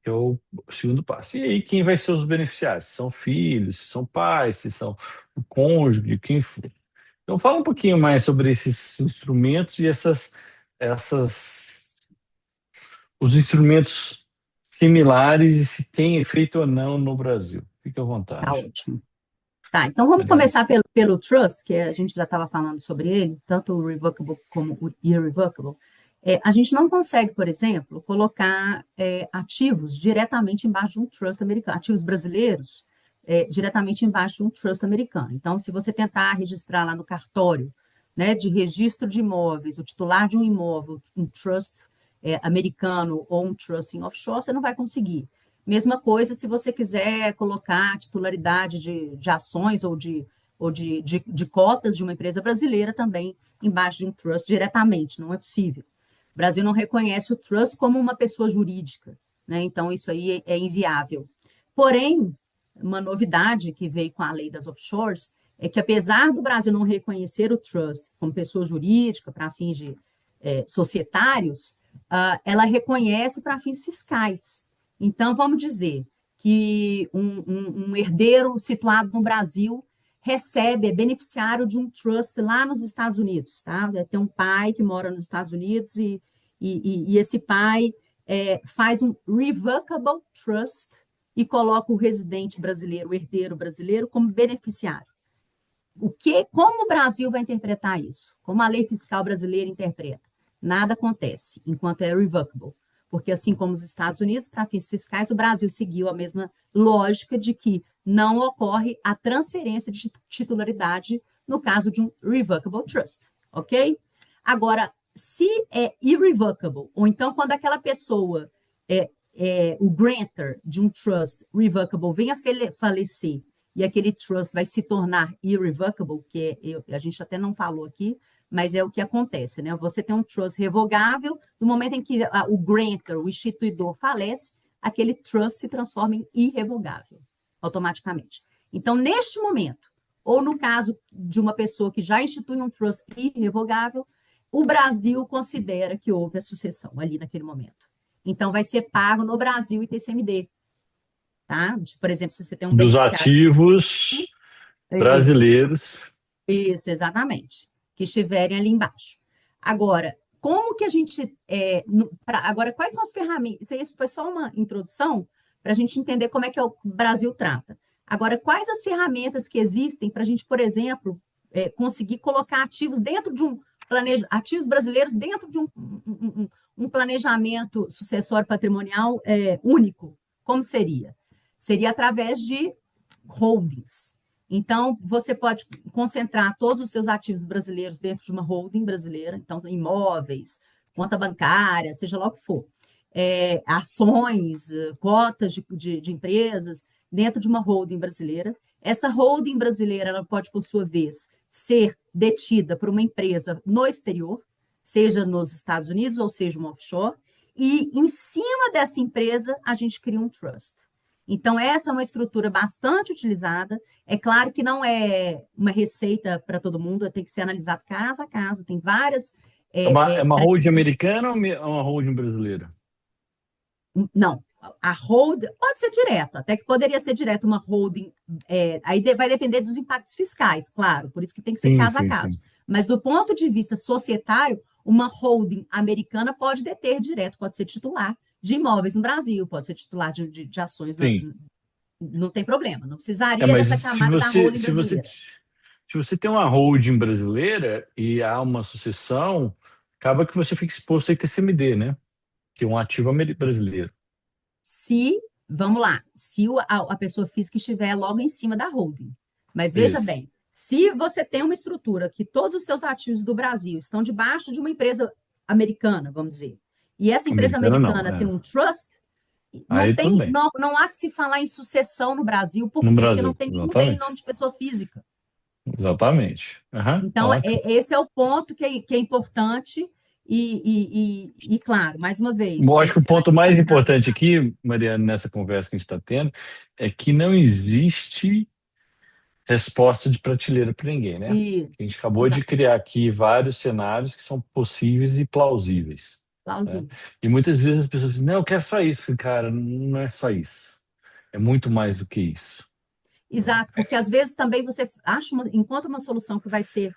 Speaker 2: Que é o segundo passo. E aí, quem vai ser os beneficiários? Se são filhos, se são pais, se são o cônjuge, quem for. Então, fala um pouquinho mais sobre esses instrumentos e essas, os instrumentos similares e se tem efeito ou não no Brasil. Fique à
Speaker 4: Tá
Speaker 2: vontade,
Speaker 4: ótimo. Tá, então vamos
Speaker 2: Mariana.
Speaker 4: começar pelo trust, que a gente já estava falando sobre ele, tanto o revocable como o irrevocable. A gente não consegue, por exemplo, colocar ativos diretamente embaixo de um trust americano, ativos brasileiros diretamente embaixo de um trust americano. Então, se você tentar registrar lá no cartório, né, de registro de imóveis, o titular de um imóvel, um trust americano ou um trust em offshore, você não vai conseguir. Mesma coisa se você quiser colocar a titularidade de ações ou de cotas de uma empresa brasileira também embaixo de um trust diretamente, não é possível. O Brasil não reconhece o trust como uma pessoa jurídica, né? Então isso aí é inviável. Porém, uma novidade que veio com a lei das offshores é que, apesar do Brasil não reconhecer o trust como pessoa jurídica para fins de societários, ela reconhece para fins fiscais. Então, vamos dizer que um herdeiro situado no Brasil recebe, é beneficiário de um trust lá nos Estados Unidos, tá? Tem um pai que mora nos Estados Unidos e esse pai faz um revocable trust e coloca o residente brasileiro, o herdeiro brasileiro, como beneficiário. Como o Brasil vai interpretar isso? Como a lei fiscal brasileira interpreta? Nada acontece enquanto é revocable, porque assim como os Estados Unidos, para fins fiscais, o Brasil seguiu a mesma lógica de que não ocorre a transferência de titularidade no caso de um revocable trust, ok? Agora, se é irrevocable, ou então quando aquela pessoa, o grantor de um trust revocable, venha falecer e aquele trust vai se tornar irrevocable, que a gente até não falou aqui, mas é o que acontece, né? Você tem um trust revogável, no momento em que o grantor, o instituidor, falece, aquele trust se transforma em irrevogável, automaticamente. Então, neste momento, ou no caso de uma pessoa que já institui um trust irrevogável, o Brasil considera que houve a sucessão ali naquele momento. Então, vai ser pago no Brasil ITCMD, tá? Por exemplo, se você tem um
Speaker 2: Dos
Speaker 4: beneficiário.
Speaker 2: ativos
Speaker 4: Isso.
Speaker 2: brasileiros.
Speaker 4: Isso, exatamente. Que estiverem ali embaixo. Agora, como que a gente. Agora, quais são as ferramentas? Isso foi só uma introdução para a gente entender como é que o Brasil trata. Agora, quais as ferramentas que existem para a gente, por exemplo, conseguir colocar ativos dentro de ativos brasileiros dentro de um planejamento sucessório patrimonial único? Como seria? Seria através de holdings. Então, você pode concentrar todos os seus ativos brasileiros dentro de uma holding brasileira, então, imóveis, conta bancária, seja lá o que for, ações, cotas de empresas, dentro de uma holding brasileira. Essa holding brasileira, ela pode, por sua vez, ser detida por uma empresa no exterior, seja nos Estados Unidos ou seja uma offshore, e em cima dessa empresa a gente cria um trust. Então, essa é uma estrutura bastante utilizada. É claro que não é uma receita para todo mundo, tem que ser analisado caso a caso, tem várias.
Speaker 2: É uma holding americana ou é uma holding brasileira?
Speaker 4: Não, a hold pode ser direto, até que poderia ser direto uma holding. Aí vai depender dos impactos fiscais, claro, por isso que tem que ser
Speaker 2: Sim,
Speaker 4: caso a
Speaker 2: sim,
Speaker 4: caso.
Speaker 2: sim.
Speaker 4: Mas do ponto de vista societário, uma holding americana pode deter direto, pode ser titular de imóveis no Brasil, pode ser titular de ações,
Speaker 2: Sim.
Speaker 4: não tem problema, não precisaria
Speaker 2: Mas
Speaker 4: dessa camada da holding brasileira.
Speaker 2: se você tem uma holding brasileira e há uma sucessão, acaba que você fica exposto a ITCMD, né? Que é um ativo brasileiro.
Speaker 4: Vamos lá, se a pessoa física estiver logo em cima da holding. Mas veja
Speaker 2: Isso.
Speaker 4: bem, se você tem uma estrutura que todos os seus ativos do Brasil estão debaixo de uma empresa americana, vamos dizer, e essa empresa americana tem um trust,
Speaker 2: Aí tudo bem.
Speaker 4: não há que se falar em sucessão no Brasil, por
Speaker 2: No
Speaker 4: quê? Porque
Speaker 2: Brasil,
Speaker 4: não tem nenhum bem em
Speaker 2: exatamente.
Speaker 4: nome de pessoa física.
Speaker 2: Exatamente.
Speaker 4: Então,
Speaker 2: Ótimo.
Speaker 4: esse é o ponto que é importante e, claro, mais uma vez,
Speaker 2: Eu
Speaker 4: tem
Speaker 2: acho
Speaker 4: que
Speaker 2: que o
Speaker 4: ser
Speaker 2: ponto mais
Speaker 4: analisado.
Speaker 2: importante aqui, Mariana, nessa conversa que a gente está tendo, é que não existe resposta de prateleira para ninguém, né? A
Speaker 4: Isso,
Speaker 2: gente acabou de
Speaker 4: exato,
Speaker 2: criar aqui vários cenários que são possíveis e plausíveis, né?
Speaker 4: plausível.
Speaker 2: E muitas vezes as pessoas dizem, não, eu quero só isso. Eu falei, cara, não é só isso. É muito mais do que isso, né?
Speaker 4: Exato, porque às vezes também você encontra uma solução que vai ser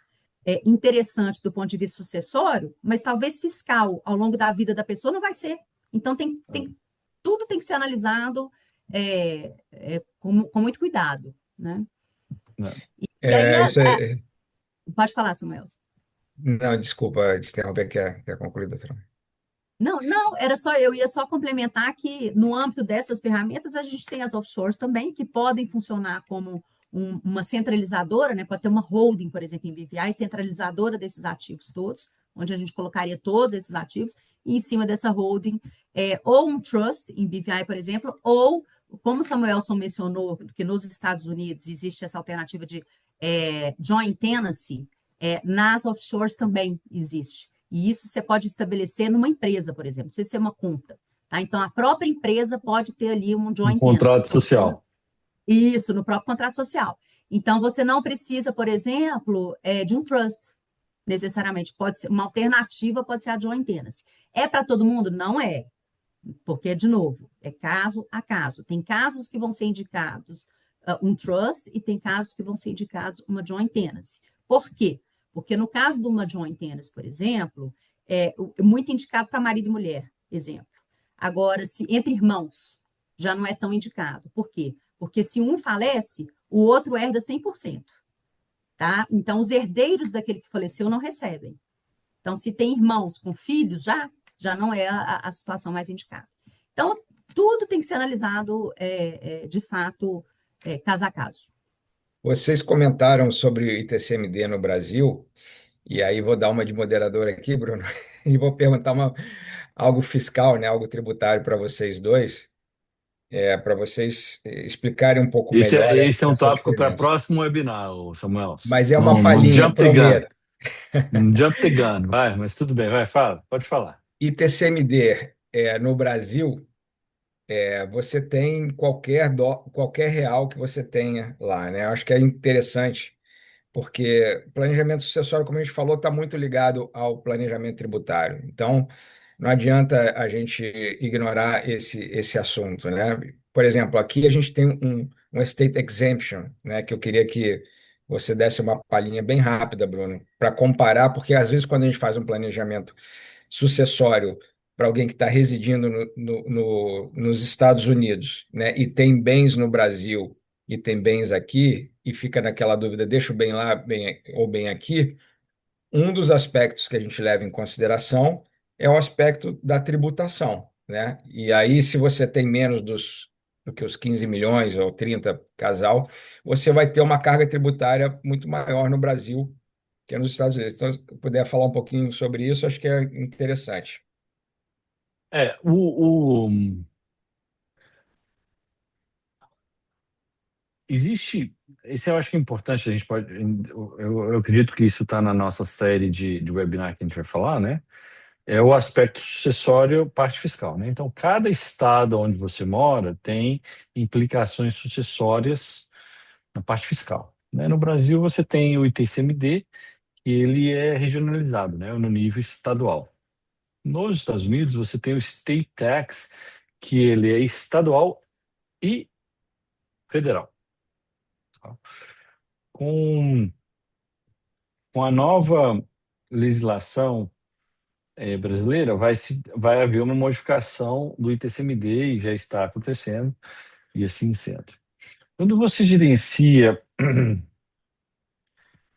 Speaker 4: interessante do ponto de vista sucessório, mas talvez fiscal ao longo da vida da pessoa não vai ser. Então tudo tem que ser analisado com muito cuidado, né?
Speaker 2: Né?
Speaker 4: E aí,
Speaker 3: Isso é...
Speaker 4: pode falar, Samuel.
Speaker 3: Não, desculpa te interromper, quer concluir, doutora?
Speaker 4: Não, eu ia só complementar que no âmbito dessas ferramentas a gente tem as offshores também, que podem funcionar como uma centralizadora, né? Pode ter uma holding, por exemplo, em BVI, centralizadora desses ativos todos, onde a gente colocaria todos esses ativos, e em cima dessa holding, ou um trust em BVI, por exemplo, ou, como o Samuelson mencionou, que nos Estados Unidos existe essa alternativa de joint tenancy, nas offshores também existe. E isso você pode estabelecer numa empresa, por exemplo, não precisa ser uma conta. Tá? Então, a própria empresa pode ter ali um
Speaker 2: Um
Speaker 4: joint tenancy.
Speaker 2: contrato social.
Speaker 4: Isso, no próprio contrato social. Então, você não precisa, por exemplo, de um trust, necessariamente. Pode ser uma alternativa, pode ser a joint tenancy. É para todo mundo? Não é. Porque, de novo, é caso a caso. Tem casos que vão ser indicados um trust e tem casos que vão ser indicados uma joint tenancy. Por quê? Porque no caso de uma joint tenancy, por exemplo, é muito indicado para marido e mulher, exemplo. Agora, se entre irmãos, já não é tão indicado. Por quê? Porque se um falece, o outro herda 100%. Tá? Então, os herdeiros daquele que faleceu não recebem. Então, se tem irmãos com filhos, já não é a situação mais indicada. Então, tudo tem que ser analisado, de fato, caso a caso.
Speaker 3: Vocês comentaram sobre o ITCMD no Brasil, e aí vou dar uma de moderador aqui, Bruno, e vou perguntar algo fiscal, né, algo tributário para vocês dois, para vocês explicarem um pouco
Speaker 2: Esse
Speaker 3: melhor
Speaker 2: é, esse é um
Speaker 3: essa
Speaker 2: tópico para
Speaker 3: diferença.
Speaker 2: próximo webinar, ô Samuel.
Speaker 3: Mas é uma
Speaker 2: Não
Speaker 3: palhinha,
Speaker 2: jump the gun.
Speaker 3: prometo.
Speaker 2: Não jump the gun. Vai, mas tudo bem. Vai, fala. Pode falar.
Speaker 3: ITCMD no Brasil, você tem qualquer real que você tenha lá, né? Eu acho que é interessante, porque planejamento sucessório, como a gente falou, está muito ligado ao planejamento tributário. Então, não adianta a gente ignorar esse assunto, né? Por exemplo, aqui a gente tem um state exemption, né? Que eu queria que você desse uma palhinha bem rápida, Bruno, para comparar, porque às vezes quando a gente faz um planejamento sucessório para alguém que está residindo nos Estados Unidos, né, e tem bens no Brasil e tem bens aqui, e fica naquela dúvida, deixa o bem lá ou bem aqui, um dos aspectos que a gente leva em consideração é o aspecto da tributação, né? E aí, se você tem menos do que os 15 milhões ou 30 casal, você vai ter uma carga tributária muito maior no Brasil que é nos Estados Unidos. Então, se eu puder falar um pouquinho sobre isso, acho que é interessante.
Speaker 2: É, existe, esse eu acho que é importante, a gente pode, eu acredito que isso está na nossa série de webinar que a gente vai falar, né? É o aspecto sucessório, parte fiscal, né? Então, cada estado onde você mora tem implicações sucessórias na parte fiscal, né? No Brasil, você tem o ITCMD, que ele é regionalizado, né? No nível estadual. Nos Estados Unidos, você tem o State Tax, que ele é estadual e federal. Tá? Com, com a nova legislação brasileira, vai haver uma modificação do ITCMD e já está acontecendo, e assim sendo. Quando você gerencia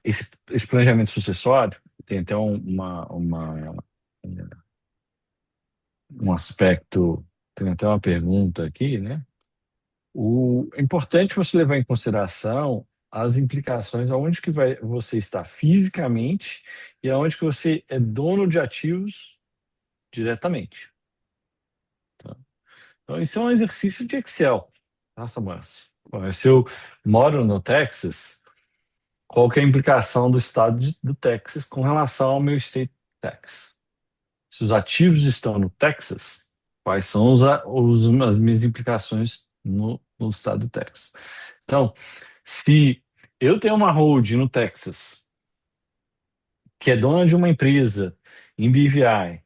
Speaker 2: esse planejamento sucessório, tem até um aspecto, tem até uma pergunta aqui, né? É importante você levar em consideração as implicações aonde que você está fisicamente e aonde que você é dono de ativos diretamente. Tá? Então, isso é um exercício de Excel, tá, Samuel? Bom, se eu moro no Texas, qual que é a implicação do estado do Texas com relação ao meu state tax? Se os ativos estão no Texas, quais são as minhas implicações no estado do Texas? Então, se eu tenho uma holding no Texas, que é dona de uma empresa em BVI,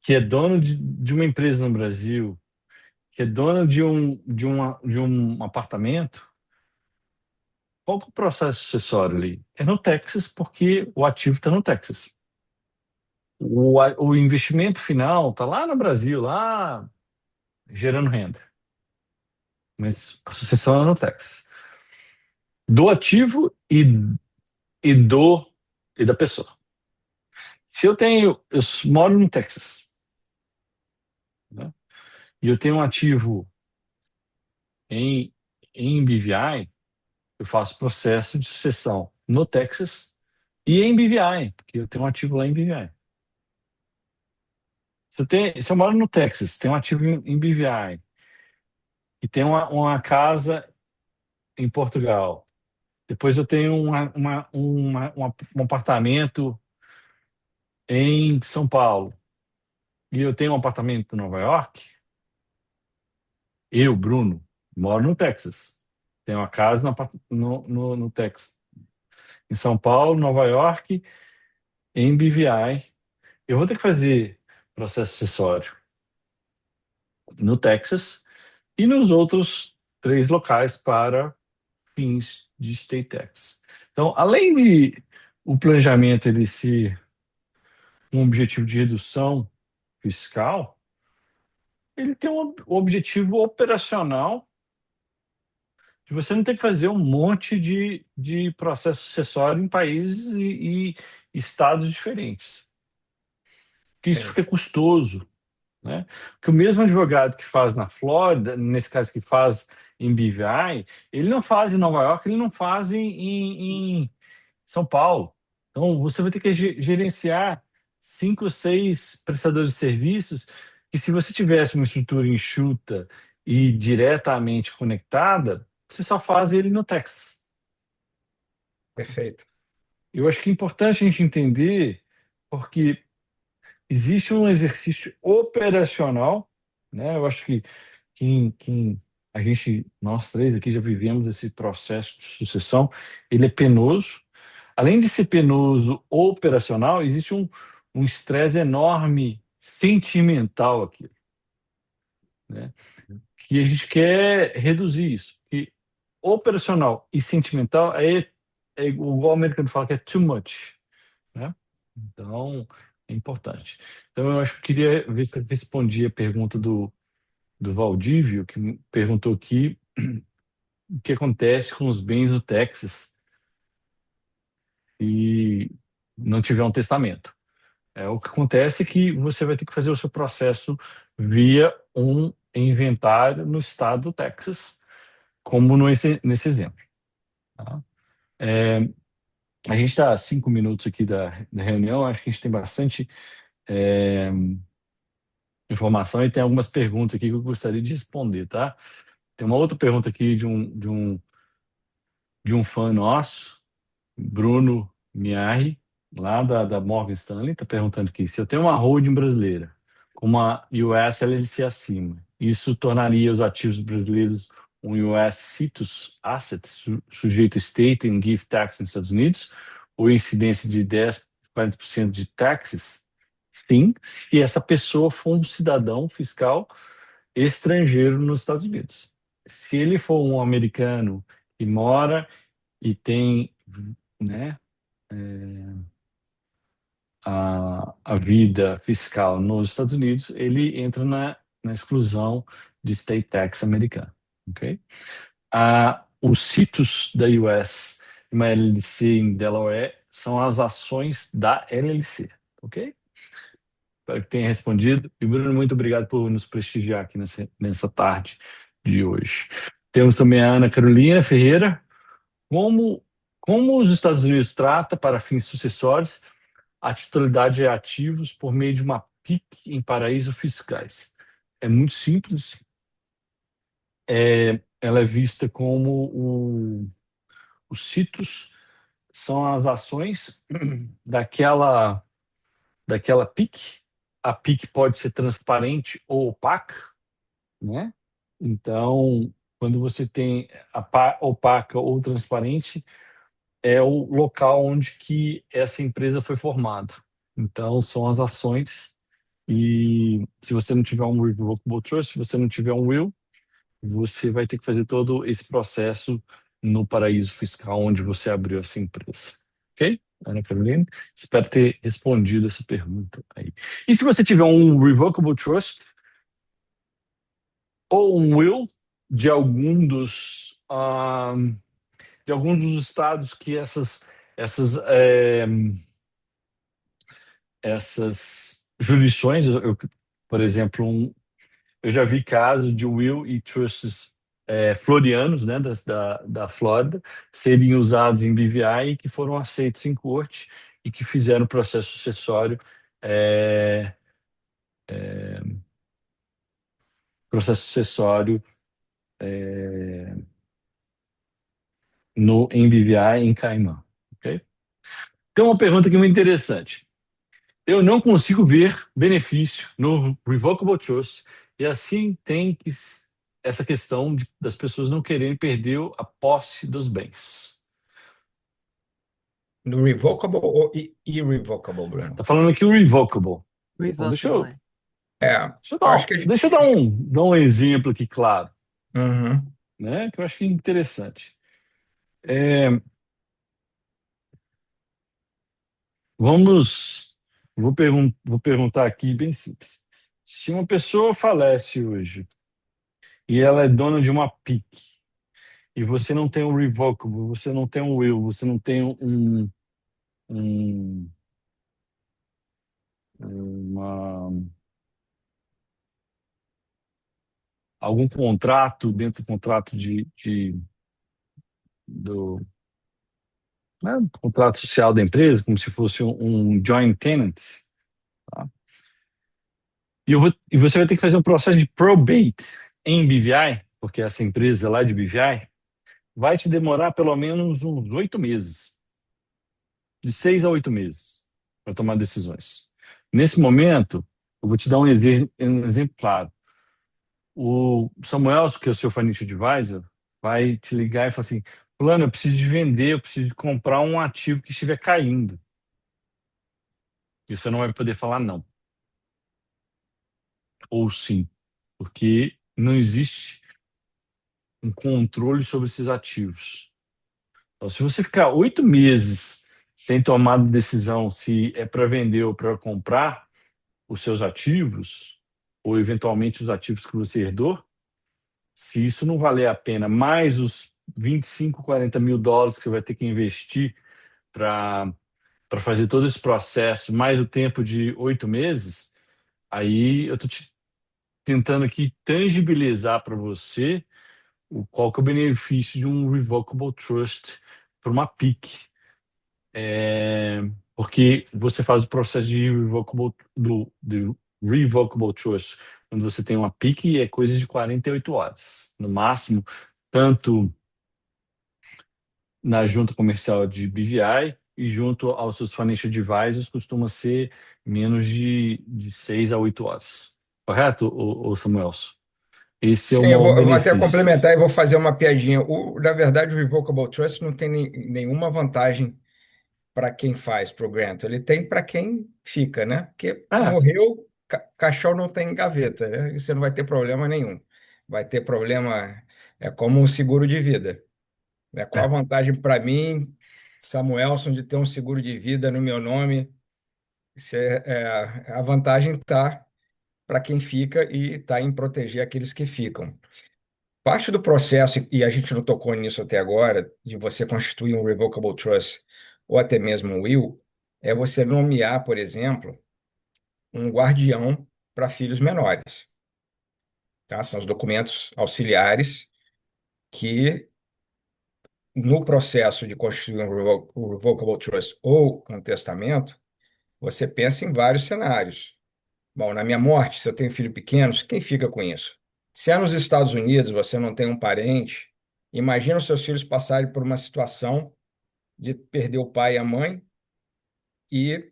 Speaker 2: que é dono de uma empresa no Brasil, que é dona de um apartamento, qual que é o processo sucessório ali? É no Texas, porque o ativo está no Texas. O investimento final está lá no Brasil, lá gerando renda. Mas a sucessão é no Texas. Do ativo e da pessoa. Se eu moro no Texas, né, e eu tenho um ativo em, em BVI, eu faço processo de sucessão no Texas e em BVI, porque eu tenho um ativo lá em BVI. Se eu moro no Texas, tenho um ativo em BVI, e tenho uma casa em Portugal, depois eu tenho um apartamento em São Paulo, e eu tenho um apartamento em Nova York, eu, Bruno, moro no Texas. Tenho uma casa no Texas. Em São Paulo, Nova York, em BVI. Eu vou ter que fazer processo acessório no Texas e nos outros 3 locais para fins de state tax. Então, além de o planejamento ele ser um objetivo de redução fiscal, ele tem um objetivo operacional de você não ter que fazer um monte de processo sucessório em países e estados diferentes. Que isso
Speaker 3: Sim,
Speaker 2: fica custoso, né? Que o mesmo advogado que faz na Flórida, nesse caso que faz em BVI, ele não faz em Nova York, ele não faz em São Paulo. Então, você vai ter que gerenciar 5 ou 6 prestadores de serviços que, se você tivesse uma estrutura enxuta e diretamente conectada, você só faz ele no Texas.
Speaker 3: perfeito.
Speaker 2: Eu acho que é importante a gente entender, porque existe um exercício operacional, né? Eu acho que nós 3 aqui já vivemos esse processo de sucessão, ele é penoso. Além de ser penoso operacional, existe um estresse enorme sentimental aqui, né? Que a gente quer reduzir isso. Que operacional e sentimental é igual o americano fala que é too much, né? Então, É importante. Então, eu acho que eu queria ver se eu respondi a pergunta do Valdívio, que perguntou aqui o que acontece com os bens no Texas e não tiver um testamento. O que acontece é que você vai ter que fazer o seu processo via um inventário no estado do Texas, como nesse exemplo. Tá? É, a gente está a 5 minutos aqui da reunião, acho que a gente tem bastante é, informação e tem algumas perguntas aqui que eu gostaria de responder, tá? Tem uma outra pergunta aqui de um fã nosso, Bruno Miari, lá da Morgan Stanley, está perguntando aqui: se eu tenho uma holding brasileira com uma US LLC acima, isso tornaria os ativos brasileiros um US Citus Asset sujeito a state and gift tax nos Estados Unidos, ou incidência de 10, 40% de taxes? Sim, se essa pessoa for um cidadão fiscal estrangeiro nos Estados Unidos. Se ele for um americano que mora e tem, né, a vida fiscal nos Estados Unidos, ele entra na exclusão de state tax americano, ok? Os sítios da US, uma LLC em Delaware, são as ações da LLC, ok? Espero que tenha respondido. E, Bruno, muito obrigado por nos prestigiar aqui nessa tarde de hoje. Temos também a Ana Carolina Ferreira. Como, como os Estados Unidos trata, para fins sucessórios, a titularidade de ativos por meio de uma PIC em paraísos fiscais? É muito simples. Ela é vista como os sítios são as ações daquela PIC. A PIC pode ser transparente ou opaca, né? Então, quando você tem opaca ou transparente, é o local onde que essa empresa foi formada. Então, são as ações. E se você não tiver um Revocable Trust, se você não tiver um will, você vai ter que fazer todo esse processo no paraíso fiscal onde você abriu essa empresa. Ok? Ana Carolina, espero ter respondido essa pergunta aí. E se você tiver um Revocable Trust ou um will de de alguns dos estados que essas, é, essas jurisdições, por exemplo, eu já vi casos de will e trusts florianos, né, da Flórida, serem usados em BVI e que foram aceitos em corte e que fizeram processo sucessório, é, processo sucessório no em BVI em Caimã. Ok? Tem uma pergunta aqui muito interessante. Eu não consigo ver benefício no Revocable Trust e assim essa questão das pessoas não quererem perder a posse dos bens.
Speaker 3: No revocable ou irrevocable,
Speaker 2: Tá
Speaker 3: Bruno?
Speaker 2: falando aqui o Revocable. Então,
Speaker 4: Revocable, é.
Speaker 3: Eu acho que a gente...
Speaker 2: deixa eu dar um exemplo aqui, claro,
Speaker 3: Uhum.
Speaker 2: né? Que eu acho que é interessante. É, vamos, vou perguntar aqui bem simples. Se uma pessoa falece hoje e ela é dona de uma PIC, e você não tem um revocable, você não tem um will, você não tem um- uma, algum contrato dentro do contrato do, né, contrato social da empresa, como se fosse um joint tenant, tá? E você vai ter que fazer um processo de probate em BVI, porque essa empresa lá de BVI vai te demorar pelo menos uns 8 meses, de 6 a 8 meses, para tomar decisões. Nesse momento, eu vou te dar um exemplo claro. O Samuel, que é o seu financial advisor, vai te ligar e falar assim: Fulano, eu preciso de vender, eu preciso de comprar um ativo que estiver caindo. E você não vai poder falar não. Ou sim. Porque não existe um controle sobre esses ativos. Então, se você ficar 8 meses sem tomar decisão se é para vender ou para comprar os seus ativos, ou eventualmente os ativos que você herdou, se isso não valer a pena, mais os 25, 40 mil dólares que você vai ter que investir para fazer todo esse processo, mais o tempo de 8 meses, aí eu estou tentando aqui tangibilizar para você qual que é o benefício de um revocable trust para uma PIC. Porque você faz o processo de do revocable trust quando você tem uma PIC é coisa de 48 horas, no máximo, tanto na junta comercial de BVI e junto aos seus financial advisors costuma ser menos de 6 a 8 horas. Correto, ô Samuelson? Esse é o
Speaker 3: Sim, eu
Speaker 2: maior
Speaker 3: vou até
Speaker 2: benefício.
Speaker 3: complementar e vou fazer uma piadinha. Na verdade, o Revocable Trust não tem nenhuma vantagem para quem faz para o Grant. Ele tem para quem fica, né? Porque
Speaker 2: É,
Speaker 3: morreu, caixão não tem gaveta, né? E você não vai ter problema nenhum. Vai ter problema, é como um seguro de vida, né? Qual a
Speaker 2: é.
Speaker 3: vantagem para mim, Samuelson, de ter um seguro de vida no meu nome? A vantagem está para quem fica e está em proteger aqueles que ficam. Parte do processo, e a gente não tocou nisso até agora, de você constituir um revocable trust ou até mesmo um will, é você nomear, por exemplo, um guardião para filhos menores, tá? São os documentos auxiliares que, no processo de constituir um revocable trust ou um testamento, você pensa em vários cenários. Bom, na minha morte, se eu tenho filhos pequenos, quem fica com isso? Se é nos Estados Unidos, você não tem um parente, imagina os seus filhos passarem por uma situação de perder o pai e a mãe e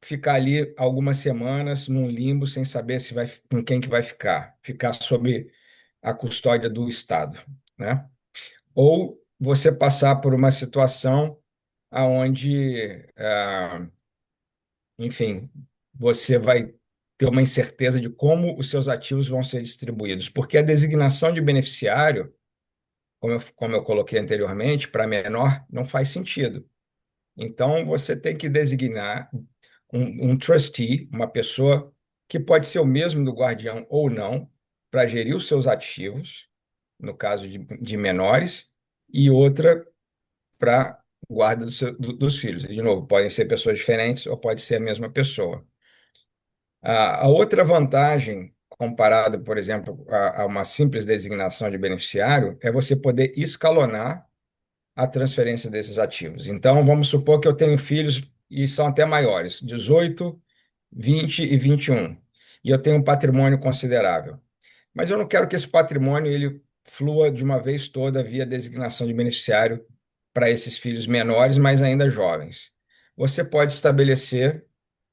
Speaker 3: ficar ali algumas semanas num limbo sem saber se vai com quem que vai ficar sob a custódia do Estado, né? Ou você passar por uma situação aonde, enfim, você vai ter uma incerteza de como os seus ativos vão ser distribuídos, porque a designação de beneficiário, como eu coloquei anteriormente, para menor não faz sentido. Então, você tem que designar um trustee, uma pessoa que pode ser o mesmo do guardião ou não, para gerir os seus ativos, no caso de menores, e outra para guarda dos filhos. De novo, podem ser pessoas diferentes ou pode ser a mesma pessoa. A outra vantagem, comparada, por exemplo, a uma simples designação de beneficiário, é você poder escalonar a transferência desses ativos. Então, vamos supor que eu tenho filhos e são até maiores, 18, 20 e 21, e eu tenho um patrimônio considerável. Mas eu não quero que esse patrimônio ele flua de uma vez toda via designação de beneficiário para esses filhos menores, mas ainda jovens. Você pode estabelecer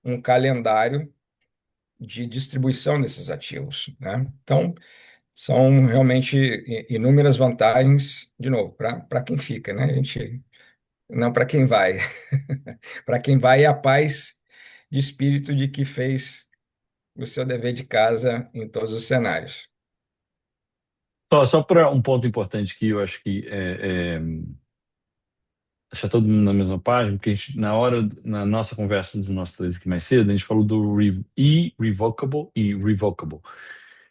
Speaker 3: um calendário de distribuição desses ativos, né? Então, são realmente inúmeras vantagens, de novo, para quem fica, né? A gente, não para quem vai. Para quem vai é a paz de espírito de que fez o seu dever de casa em todos os cenários.
Speaker 2: Só para um ponto importante que eu acho que deixar todo mundo na mesma página, porque na nossa conversa dos nossos três aqui mais cedo, a gente falou do irrevocable e revocable.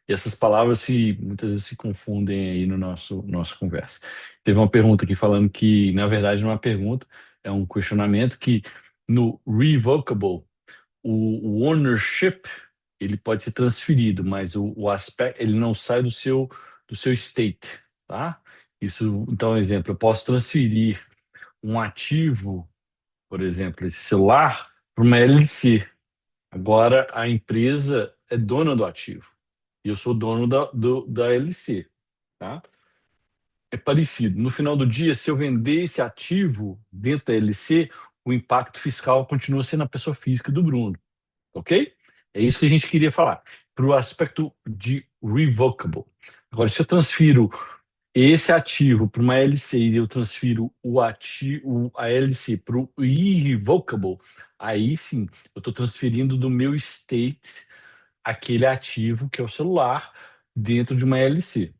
Speaker 2: E essas palavras muitas vezes se confundem aí no nossa conversa. Teve uma pergunta aqui falando que, na verdade, não é uma pergunta, é um questionamento que no revocable, o ownership, ele pode ser transferido, mas o aspecto, ele não sai do seu state, tá? Isso, então, exemplo, eu posso transferir um ativo, por exemplo, esse celular, para uma LLC. Agora a empresa é dona do ativo e eu sou dono da LLC, tá? É parecido. No final do dia, se eu vender esse ativo dentro da LLC, o impacto fiscal continua sendo a pessoa física do Bruno, ok? É isso que a gente queria falar. Para o aspecto de revocable. Agora, se eu transfiro esse ativo para uma LC e eu transfiro a LC para o irrevocable, aí sim, eu estou transferindo do meu state aquele ativo que é o celular dentro de uma LC,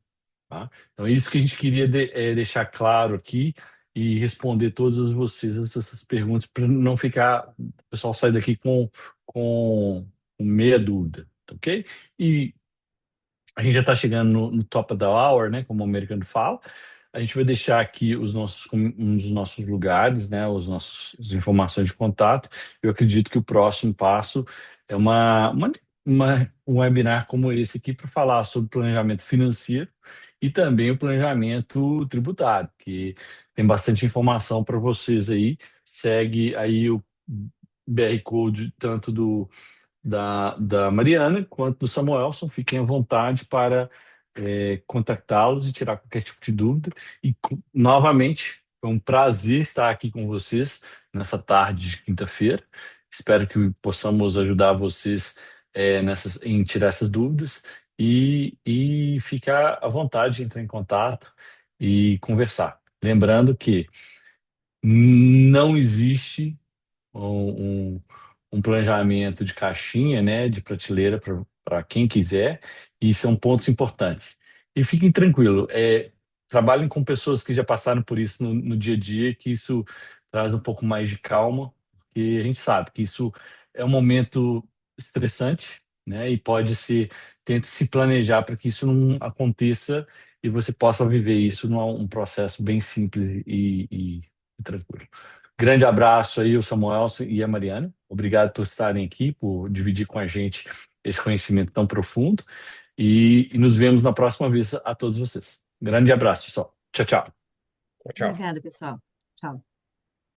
Speaker 2: tá? Então, é isso que a gente queria deixar claro aqui, e responder todas vocês essas perguntas para não ficar, o pessoal sair daqui com meia dúvida, tá ok? E a gente já está chegando no top of the hour, né? Como o americano fala. A gente vai deixar aqui um dos nossos lugares, né? As informações de contato. Eu acredito que o próximo passo é um webinar como esse aqui para falar sobre planejamento financeiro e também o planejamento tributário, que tem bastante informação para vocês aí. Segue aí o BR Code tanto da Mariana quanto do Samuelson. Fiquem à vontade para contactá-los e tirar qualquer tipo de dúvida. E, novamente, foi um prazer estar aqui com vocês nessa tarde de quinta-feira. Espero que possamos ajudar vocês em tirar essas dúvidas e ficar à vontade de entrar em contato e conversar. Lembrando que não existe um, um- um planejamento de caixinha, né, de prateleira para quem quiser, e são pontos importantes. E fiquem tranquilos, trabalhem com pessoas que já passaram por isso no dia a dia, que isso traz um pouco mais de calma, porque a gente sabe que isso é um momento estressante, né, e tente se planejar para que isso não aconteça e você possa viver isso num processo bem simples e tranquilo. Grande abraço aí, o Samuel e a Mariana. Obrigado por estarem aqui, por dividir com a gente esse conhecimento tão profundo. E nos vemos na próxima vez a todos vocês. Grande abraço, pessoal. Tchau, tchau.
Speaker 3: Tchau, tchau.
Speaker 4: Obrigada, pessoal. Tchau.